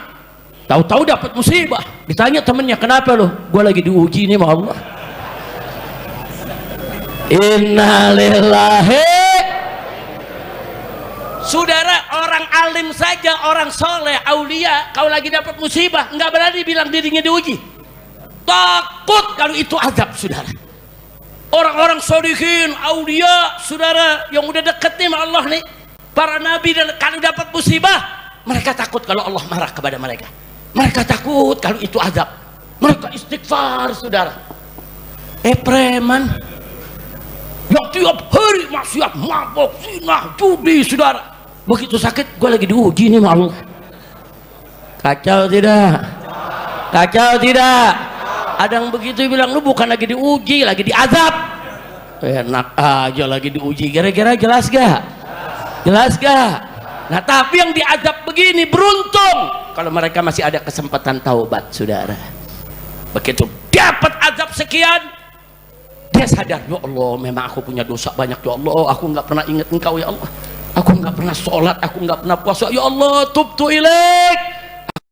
tahu-tahu dapat musibah. Ditanya temennya, kenapa lo? Gue lagi diuji nih sama Allah. Innalillahi. Saudara, orang alim saja, orang soleh, aulia, kalau lagi dapat musibah nggak berani bilang dirinya diuji, takut kalau itu azab, saudara. Orang-orang sholihin, aulia, saudara, yang udah deket nih sama Allah nih, para nabi, dan kalau dapat musibah, mereka takut kalau Allah marah kepada mereka. Mereka takut kalau itu azab. Mereka istighfar, saudara. Preman yang tiap hari maksiat, mabok, zina, judi, saudara, begitu sakit, gue lagi diuji nih sama Allah. Kacau tidak? Kacau tidak? Ada yang begitu bilang, lu bukan lagi diuji, lagi diazab. Enak aja lagi diuji. Kira-kira jelas gak? Jelas gak? Nah, tapi yang diazab begini beruntung kalau mereka masih ada kesempatan taubat, saudara. Begitu dapat azab sekian, dia sadar, ya Allah, memang aku punya dosa banyak, ya Allah, aku nggak pernah ingat Engkau, ya Allah, aku nggak pernah sholat, aku nggak pernah puasa, ya Allah, tubtu ilaik,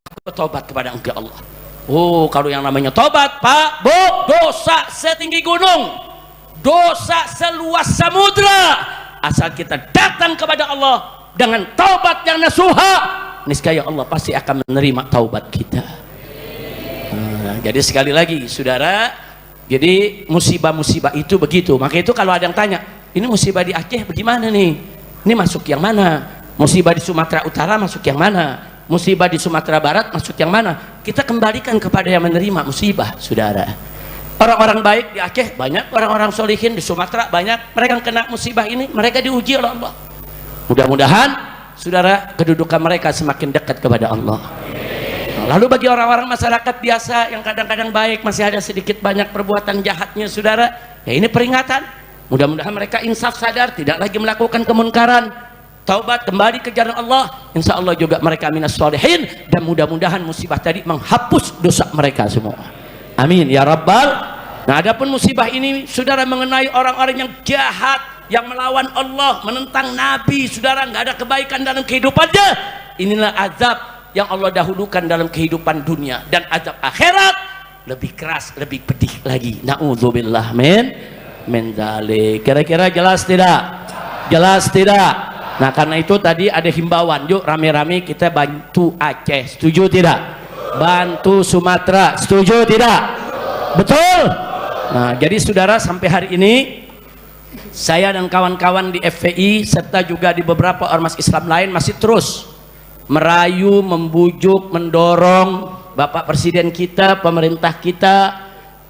aku bertobat kepada Engkau, ya Allah. Oh, kalau yang namanya tobat, Pak, Bu, dosa setinggi gunung, dosa seluas samudra, asal kita datang kepada Allah dengan taubat yang nasuha, niscaya Allah pasti akan menerima taubat kita. Nah, jadi sekali lagi, saudara, jadi musibah-musibah itu begitu. Maka itu kalau ada yang tanya, ini musibah di Aceh bagaimana nih? Ini masuk yang mana? Musibah di Sumatera Utara masuk yang mana? Musibah di Sumatera Barat masuk yang mana? Kita kembalikan kepada yang menerima musibah, saudara. Orang-orang baik di Aceh banyak, orang-orang solihin di Sumatera banyak, mereka yang kena musibah ini, mereka diuji oleh Allah. Mudah-mudahan, saudara, kedudukan mereka semakin dekat kepada Allah. Lalu bagi orang-orang masyarakat biasa yang kadang-kadang baik, masih ada sedikit banyak perbuatan jahatnya, saudara, ya ini peringatan. Mudah-mudahan mereka insaf, sadar, tidak lagi melakukan kemunkaran, taubat, kembali ke jalan Allah. Insya Allah juga mereka minas sholihin, dan mudah-mudahan musibah tadi menghapus dosa mereka semua. Amin ya Rabbal. Nah, adapun musibah ini, saudara, mengenai orang-orang yang jahat, yang melawan Allah, menentang Nabi, saudara, nggak ada kebaikan dalam kehidupannya, inilah azab yang Allah dahulukan dalam kehidupan dunia. Dan azab akhirat lebih keras, lebih pedih lagi. Na'udzubillah min dzalik. Kira-kira jelas tidak? Jelas tidak? Nah, karena itu tadi ada himbauan, yuk rame-rame kita bantu Aceh. Setuju tidak? Bantu Sumatera. Setuju tidak? Betul? Nah, jadi saudara, sampai hari ini saya dan kawan-kawan di FPI serta juga di beberapa ormas Islam lain masih terus merayu, membujuk, mendorong Bapak Presiden kita, pemerintah kita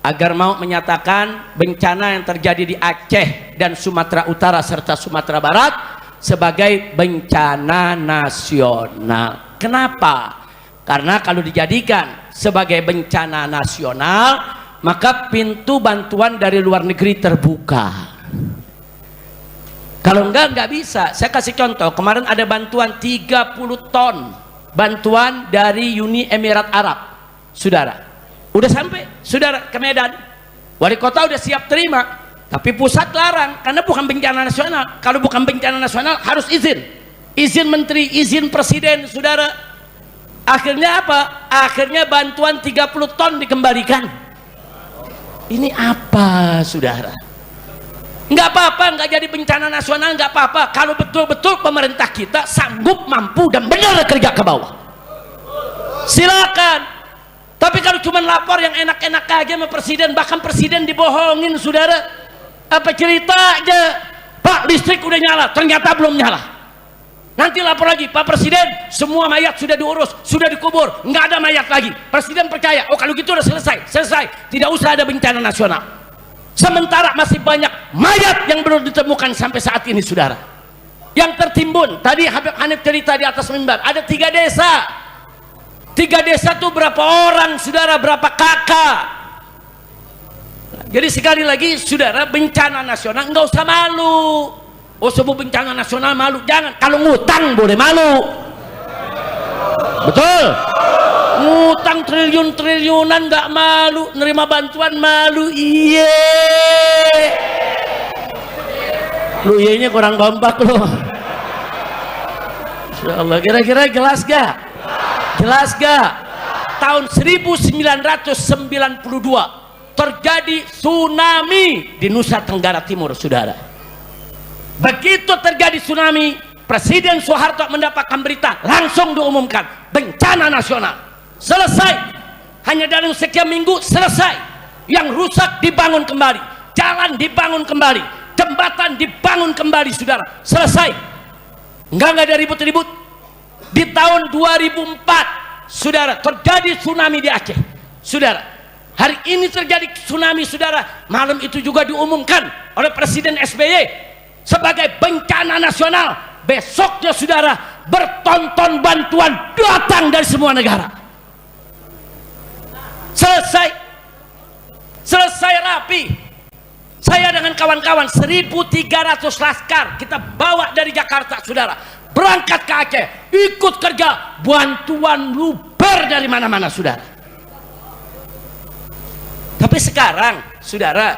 agar mau menyatakan bencana yang terjadi di Aceh dan Sumatera Utara serta Sumatera Barat sebagai bencana nasional. Kenapa? Karena kalau dijadikan sebagai bencana nasional, maka pintu bantuan dari luar negeri terbuka. Kalau enggak bisa. Saya kasih contoh, kemarin ada bantuan 30 ton bantuan dari Uni Emirat Arab, saudara. Udah sampai, saudara, ke Medan. Wali kota udah siap terima, tapi pusat larang karena bukan bencana nasional. Kalau bukan bencana nasional harus izin menteri, izin presiden, saudara. Akhirnya apa? Akhirnya bantuan 30 ton dikembalikan. Ini apa, saudara? Nggak apa-apa, nggak jadi bencana nasional, nggak apa-apa kalau betul-betul pemerintah kita sanggup, mampu, dan benar kerja ke bawah. Silakan. Tapi kalau cuma lapor yang enak-enak aja sama presiden, bahkan presiden dibohongin, saudara. Apa cerita aja, Pak, listrik udah nyala, ternyata belum nyala. Nanti lapor lagi, Pak Presiden, semua mayat sudah diurus, sudah dikubur, nggak ada mayat lagi. Presiden percaya, oh kalau gitu udah selesai, tidak usah ada bencana nasional. Sementara masih banyak mayat yang belum ditemukan sampai saat ini, saudara. Yang tertimbun, tadi Habib Hanif cerita di atas mimbar, ada 3 desa. 3 desa tuh berapa orang, saudara, berapa kakak. Jadi sekali lagi, saudara, bencana nasional nggak usah malu. Oh, sebut bencana nasional malu, jangan. Kalau ngutang boleh malu, betul. Ngutang triliun-triliunan nggak malu, nerima bantuan malu. Iye, lu iyenya kurang kompak lu. Insyaallah. Kira-kira jelas gak? Jelas gak? Tahun 1992 terjadi tsunami di Nusa Tenggara Timur, saudara. Begitu terjadi tsunami, Presiden Soeharto mendapatkan berita, langsung diumumkan bencana nasional. Selesai, hanya dalam sekian minggu selesai. Yang rusak dibangun kembali, jalan dibangun kembali, jembatan dibangun kembali, saudara. Selesai. Enggak ada ribut-ribut. Di tahun 2004, saudara, terjadi tsunami di Aceh, saudara. Hari ini terjadi tsunami, saudara. Malam itu juga diumumkan oleh Presiden SBY sebagai bencana nasional. Besoknya, saudara, bertonton bantuan datang dari semua negara. Selesai rapi. Saya dengan kawan-kawan 1.300 laskar kita bawa dari Jakarta, saudara, berangkat ke Aceh, ikut kerja. Bantuan luber dari mana-mana, saudara. Tapi sekarang, saudara,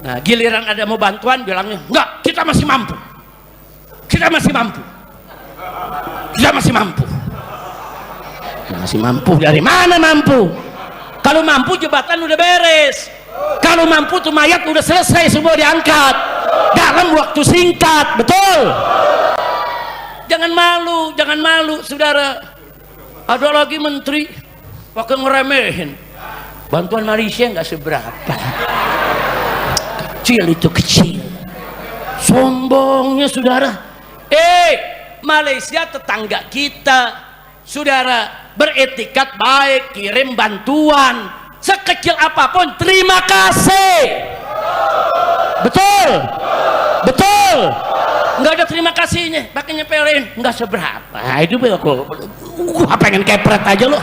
nah, giliran ada mau bantuan, bilangnya enggak, kita masih mampu. Kita masih mampu. Kita masih mampu. Masih mampu dari mana mampu? Kalau mampu jembatan udah beres. Kalau mampu tuh mayat udah selesai semua diangkat dalam waktu singkat, betul? Jangan malu, saudara. Ada lagi menteri pakai ngeremehin. Bantuan Malaysia nggak seberapa. Kecil itu, kecil. Sombongnya, saudara. Malaysia tetangga kita, saudara, beretikat baik, kirim bantuan sekecil apapun, terima kasih. Betul, betul. Nggak ada terima kasihnya, pakai nyepelin, nggak seberapa. Itu aku pengen kepret aja loh.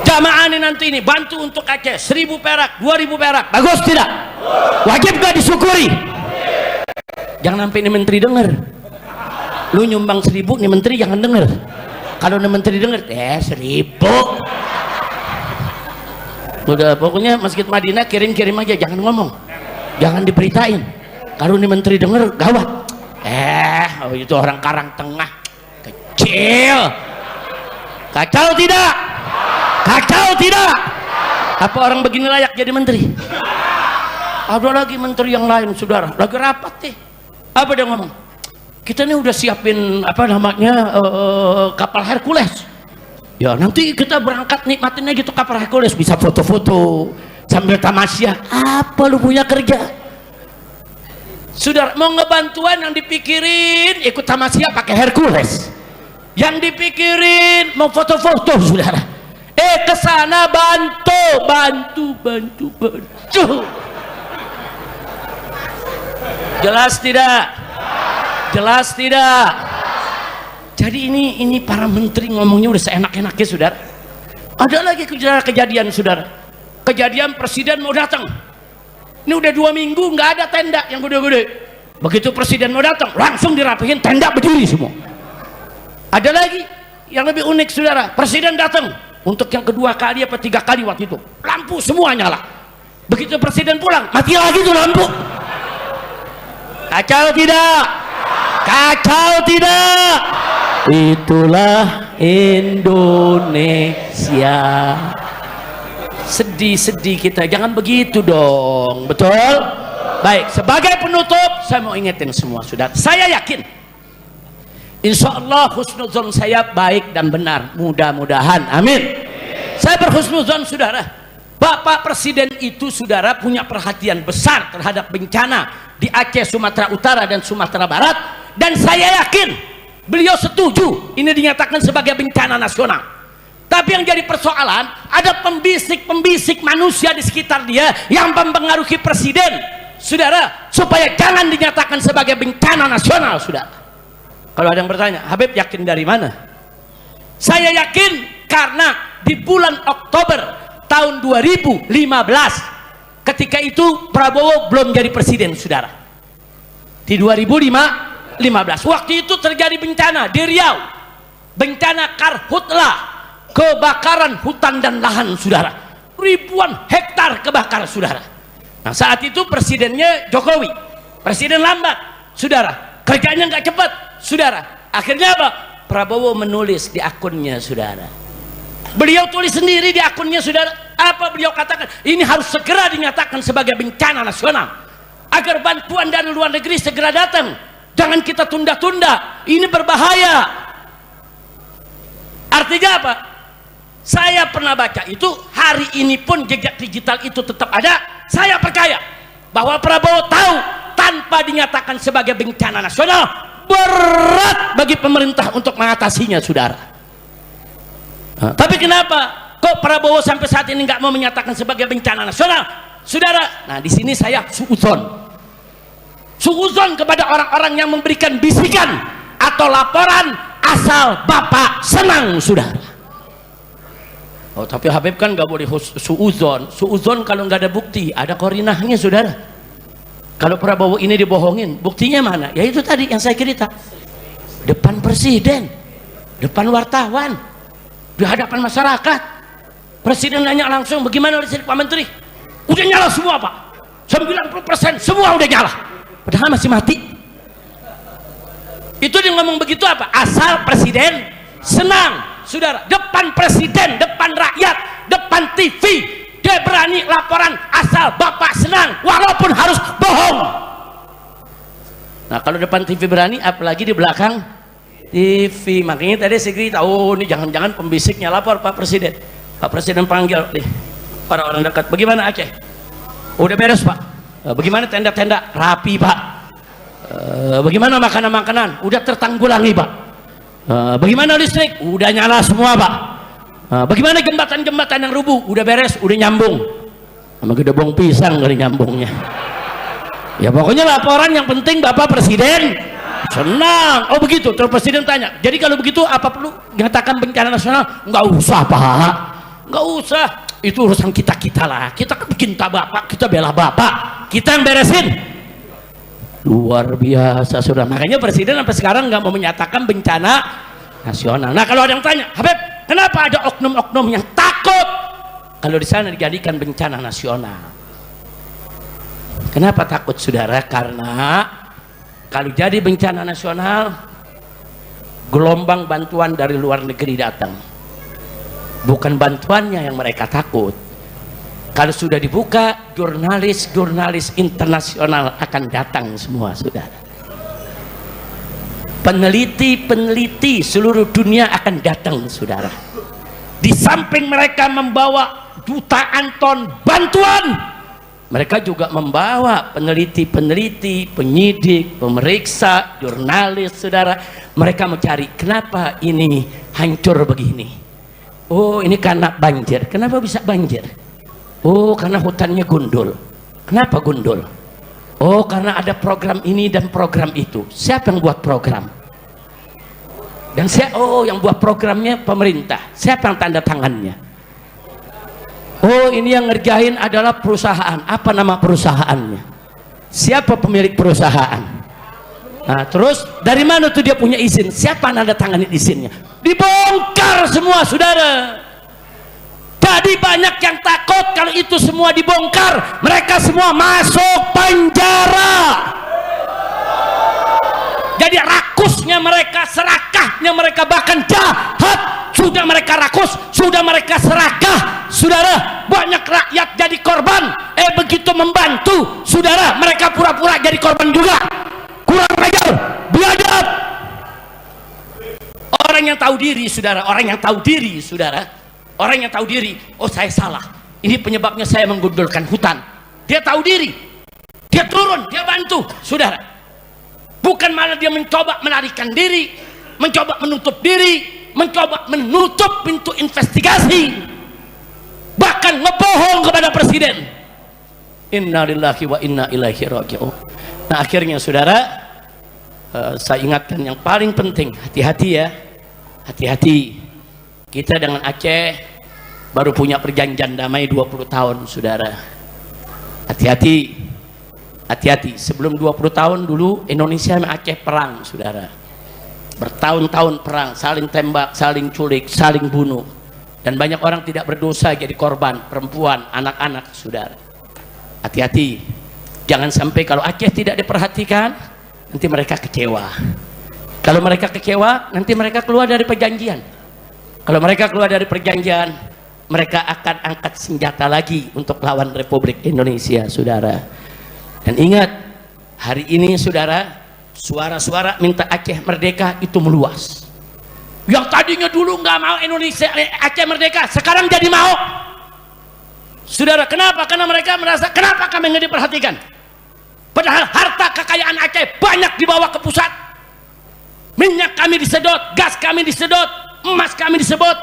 Jamaah ini nanti ini bantu untuk Aceh 1.000 perak, 2.000 perak, bagus tidak? Wajib gak disyukuri? Jangan sampai ini menteri denger. Lu nyumbang 1.000, nih menteri jangan denger. Kalau nih menteri denger, 1.000. Udah, pokoknya Masjid Madinah kirim-kirim aja, jangan ngomong, jangan diberitain. Kalau nih menteri denger, gawat. Itu orang Karang Tengah, kecil. Kacau tidak? tidak? Apa orang begini layak jadi menteri? Ada lagi menteri yang lain, saudara, lagi rapat nih. Apa dia ngomong? Kita ini udah siapin apa namanya kapal Hercules. Ya nanti kita berangkat nikmatinnya gitu kapal Hercules, bisa foto-foto sambil tamasya. Apa lu punya kerja? Saudara, mau ngebantuan yang dipikirin ikut tamasya pakai Hercules. Yang dipikirin mau foto-foto, saudara. Kesana bantu. Jelas tidak? Jelas tidak? Jadi ini para menteri ngomongnya udah seenak-enaknya, saudara. Ada lagi kejadian, saudara. Kejadian presiden mau datang. Ini udah 2 minggu nggak ada tenda yang gede-gede. Begitu presiden mau datang, langsung dirapihin, tenda berdiri semua. Ada lagi yang lebih unik, saudara. Presiden datang untuk yang kedua kali apa 3 kali waktu itu, lampu semua nyala. Begitu presiden pulang, mati lagi tuh lampu. Kacau tidak? Kacau tidak? Itulah Indonesia. Sedih kita, jangan begitu dong, betul? Baik, sebagai penutup saya mau ingetin semua, saudara. Saya yakin insya Allah husnuzon saya baik dan benar, mudah-mudahan, amin. Saya berhusnuzon, saudara. Bapak Presiden itu, saudara, punya perhatian besar terhadap bencana di Aceh, Sumatera Utara dan Sumatera Barat, dan saya yakin beliau setuju ini dinyatakan sebagai bencana nasional. Tapi yang jadi persoalan, ada pembisik-pembisik manusia di sekitar dia yang mempengaruhi presiden, saudara, supaya jangan dinyatakan sebagai bencana nasional, saudara. Kalau ada yang bertanya, Habib yakin dari mana? Saya yakin karena di bulan Oktober tahun 2015, ketika itu Prabowo belum jadi presiden, saudara. Di 2015, waktu itu terjadi bencana di Riau, bencana karhutla, kebakaran hutan dan lahan, saudara. Ribuan hektar kebakar, saudara. Nah, saat itu presidennya Jokowi, presiden lambat, saudara, kerjanya nggak cepat, saudara. Akhirnya apa? Prabowo menulis di akunnya, saudara. Beliau tulis sendiri di akunnya, saudara. Apa beliau katakan? Ini harus segera dinyatakan sebagai bencana nasional agar bantuan dari luar negeri segera datang. Jangan kita tunda-tunda, ini berbahaya. Artinya apa? Saya pernah baca itu, hari ini pun jejak digital itu tetap ada. Saya percaya bahwa Prabowo tahu tanpa dinyatakan sebagai bencana nasional berat bagi pemerintah untuk mengatasinya, saudara. Tapi kenapa kok Prabowo sampai saat ini nggak mau menyatakan sebagai bencana nasional, saudara? Nah, di sini saya suuzon kepada orang-orang yang memberikan bisikan atau laporan asal Bapak senang, saudara. Oh, tapi Habib kan nggak boleh suuzon kalau nggak ada bukti, ada korinahnya, saudara. Kalau Prabowo ini dibohongin, buktinya mana? Ya itu tadi yang saya cerita, depan presiden, depan wartawan, di hadapan masyarakat. Presiden nanya langsung, bagaimana listrik Pak Menteri? Udah nyala semua, Pak. 90% semua udah nyala, padahal masih mati. Itu dia ngomong begitu apa? Asal presiden senang, saudara. Depan presiden, depan rakyat, depan TV, dia berani laporan asal Bapak senang walaupun harus bohong. Nah, kalau depan TV berani, apalagi di belakang TV. Makanya tadi saya kira, oh ini jangan-jangan pembisiknya lapor Pak Presiden. Pak Presiden panggil nih orang-orang dekat. Bagaimana Aceh? Udah beres, Pak. Bagaimana tenda-tenda? Rapi, Pak. Bagaimana makanan-makanan? Udah tertanggulangi, Pak. Bagaimana listrik? Udah nyala semua, Pak. Bagaimana jembatan-jembatan yang rubuh? Udah beres, udah nyambung. Sama gedebong pisang dari nyambungnya. Ya pokoknya laporan yang penting Bapak Presiden senang. Oh begitu. Terus Presiden tanya, jadi kalau begitu apa perlu nyatakan bencana nasional? Nggak usah, Pak. Nggak usah. Itu urusan kita lah. Kita kan cinta Bapak, kita bela Bapak, kita yang beresin. Luar biasa, sudah. Makanya Presiden sampai sekarang nggak mau menyatakan bencana nasional. Nah, kalau ada yang tanya, Habib, kenapa ada oknum-oknum yang takut kalau di sana dijadikan bencana nasional? Kenapa takut, saudara? Karena kalau jadi bencana nasional, gelombang bantuan dari luar negeri datang. bukan bantuannya yang mereka takut. Kalau sudah dibuka, jurnalis internasional akan datang semua, saudara. Peneliti seluruh dunia akan datang, saudara. Di samping mereka membawa jutaan ton bantuan, mereka juga membawa peneliti, penyidik, pemeriksa, jurnalis, saudara. Mereka mencari kenapa ini hancur begini. Oh, ini karena banjir. Kenapa bisa banjir? Oh, karena hutannya gundul. Kenapa gundul? Oh, karena ada program ini dan program itu. Siapa yang buat program? Dan yang buat programnya pemerintah. Siapa yang tanda tangannya? Oh, ini yang ngerjain adalah perusahaan. Apa nama perusahaannya? Siapa pemilik perusahaan? Nah, terus dari mana tuh dia punya izin? Siapa nanda tanganin izinnya? Dibongkar semua, saudara. Jadi banyak yang takut kalau itu semua dibongkar. Mereka semua masuk penjara. Jadi rakusnya mereka, serakahnya mereka, bahkan jahat sudah mereka rakus, sudah mereka serakah, saudara. Banyak rakyat jadi korban. Begitu membantu, saudara, mereka pura-pura jadi korban juga. Kurang ajar, biadab. Orang yang tahu diri, saudara, orang yang tahu diri, saudara, orang yang tahu diri, oh saya salah, ini penyebabnya saya menggundulkan hutan. Dia tahu diri, dia turun, dia bantu, saudara. Bukan malah dia mencoba melarikan diri, mencoba menutup diri, mencoba menutup pintu investigasi, bahkan ngebohong kepada presiden. Innalillahi wa inna ilaihi raji'un. Nah, akhirnya saudara, saya ingatkan yang paling penting, hati-hati ya, hati-hati. Kita dengan Aceh baru punya perjanjian damai 20 tahun, saudara. Hati-hati. Hati-hati, sebelum 20 tahun dulu Indonesia sama Aceh perang, saudara. Bertahun-tahun perang, saling tembak, saling culik, saling bunuh. Dan banyak orang tidak berdosa jadi korban, perempuan, anak-anak, saudara. Hati-hati, jangan sampai kalau Aceh tidak diperhatikan, nanti mereka kecewa. Kalau mereka kecewa, nanti mereka keluar dari perjanjian. Kalau mereka keluar dari perjanjian, mereka akan angkat senjata lagi untuk lawan Republik Indonesia, saudara. Dan ingat, hari ini saudara, suara-suara minta Aceh merdeka itu meluas. Yang tadinya dulu nggak mau Indonesia Aceh merdeka, sekarang jadi mau. Saudara, kenapa? Karena mereka merasa, kenapa kami nggak diperhatikan? Padahal harta kekayaan Aceh banyak dibawa ke pusat. Minyak kami disedot, gas kami disedot, emas kami disedot,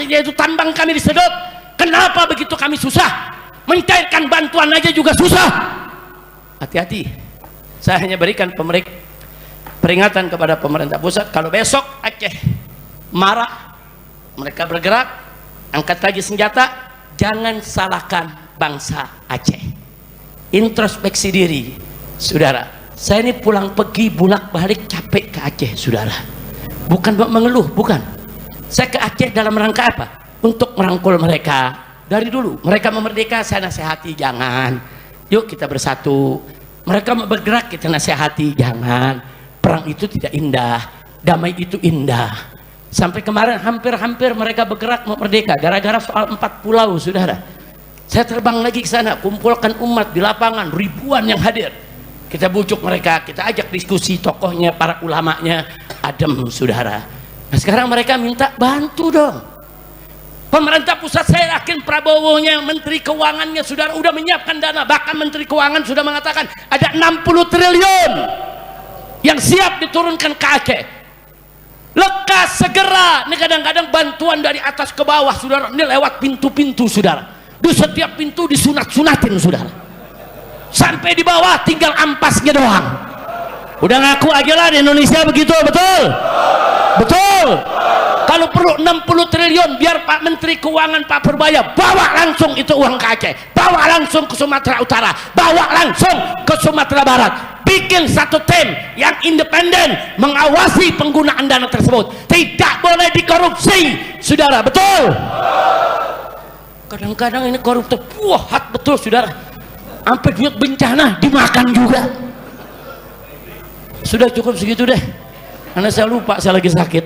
yaitu tambang kami disedot. Kenapa begitu kami susah? Mencairkan bantuan aja juga susah. Hati-hati, saya hanya berikan peringatan kepada pemerintah pusat. Kalau besok Aceh marah, mereka bergerak, angkat lagi senjata, jangan salahkan bangsa Aceh. Introspeksi diri, saudara. Saya ini pulang pergi bolak-balik capek ke Aceh, saudara. Bukan mengeluh, bukan. Saya ke Aceh dalam rangka apa? Untuk merangkul mereka. Dari dulu mereka memerdeka, saya nasihati jangan. Yuk kita bersatu. Mereka mau bergerak, kita nasihati jangan. Perang itu tidak indah, damai itu indah. Sampai kemarin hampir-hampir mereka bergerak mau merdeka gara-gara soal 4 pulau, saudara. Saya terbang lagi ke sana, kumpulkan umat di lapangan, ribuan yang hadir. Kita bujuk mereka, kita ajak diskusi tokohnya, para ulamanya, adem, saudara. Nah sekarang mereka minta bantu dong. Pemerintah pusat, saya yakin Prabowo-nya, Menteri Keuangannya saudara udah menyiapkan dana. Bahkan Menteri Keuangan sudah mengatakan ada 60 triliun yang siap diturunkan ke Aceh. Lekas segera. Ini kadang-kadang bantuan dari atas ke bawah, saudara. Ini lewat pintu-pintu, saudara. Di setiap pintu disunat-sunatin, saudara. Sampai di bawah tinggal ampasnya doang. Udah ngaku aja lah di Indonesia begitu, betul? Betul. Kalau perlu 60 triliun biar Pak Menteri Keuangan Pak Purbaya bawa langsung itu uang ke Aceh, bawa langsung ke Sumatera Utara, bawa langsung ke Sumatera Barat. Bikin satu tim yang independen mengawasi penggunaan dana tersebut. Tidak boleh dikorupsi, saudara, betul? Kadang-kadang ini koruptor puhat betul, saudara. Sampai duit bencana dimakan juga. Sudah cukup segitu deh, karena saya lupa saya lagi sakit.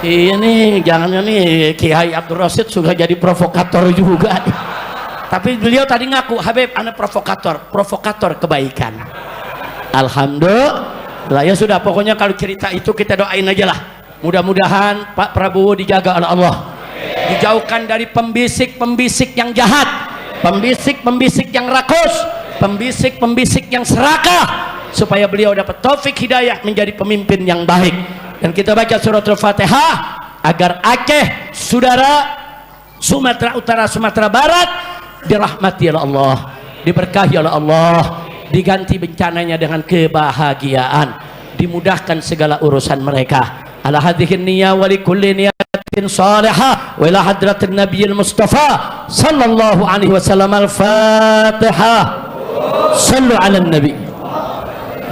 Iya nih, jangan nih Kiai Abdul Rasyid suka jadi provokator juga. Tapi beliau tadi ngaku, Habib, anak provokator kebaikan. Alhamdulillah, ya sudah, pokoknya kalau cerita itu kita doain aja lah. Mudah-mudahan Pak Prabowo dijaga oleh Allah, dijauhkan dari pembisik-pembisik yang jahat, pembisik-pembisik yang rakus, pembisik-pembisik yang serakah, supaya beliau dapat taufik hidayah menjadi pemimpin yang baik. Dan kita baca surat Al-Fatihah agar Aceh, saudara Sumatera Utara, Sumatera Barat dirahmati oleh Allah, diberkahi oleh Allah, diganti bencananya dengan kebahagiaan, dimudahkan segala urusan mereka. Ala hadhihi niyya wa likulli niyatin salihah wa ila hadratin nabiyil mustafa sallallahu alaihi wasallam. Al-Fatihah. Sallu ala nabi.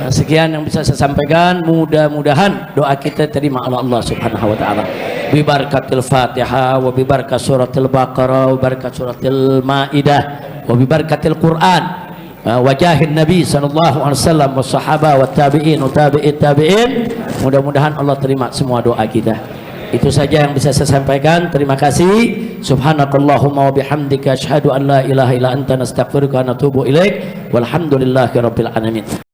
Sekian yang bisa saya sampaikan, mudah-mudahan doa kita terima oleh Allah Subhanahu wa taala. Bi barakatil Fatihah wa bi barakat suratil Baqarah wa barakat suratil Maidah wa bi barakatil Quran wa jahin Nabi sallallahu alaihi wasallam wa sahabah wa tabi'in wa tabi'in. Mudah-mudahan Allah terima semua doa kita. Itu saja yang bisa saya sampaikan. Terima kasih. Subhanakallahumma wa bihamdika asyhadu an la ilaha illa anta nastaghfiruka wa natubu ilaik. Walhamdulillahirabbil alamin.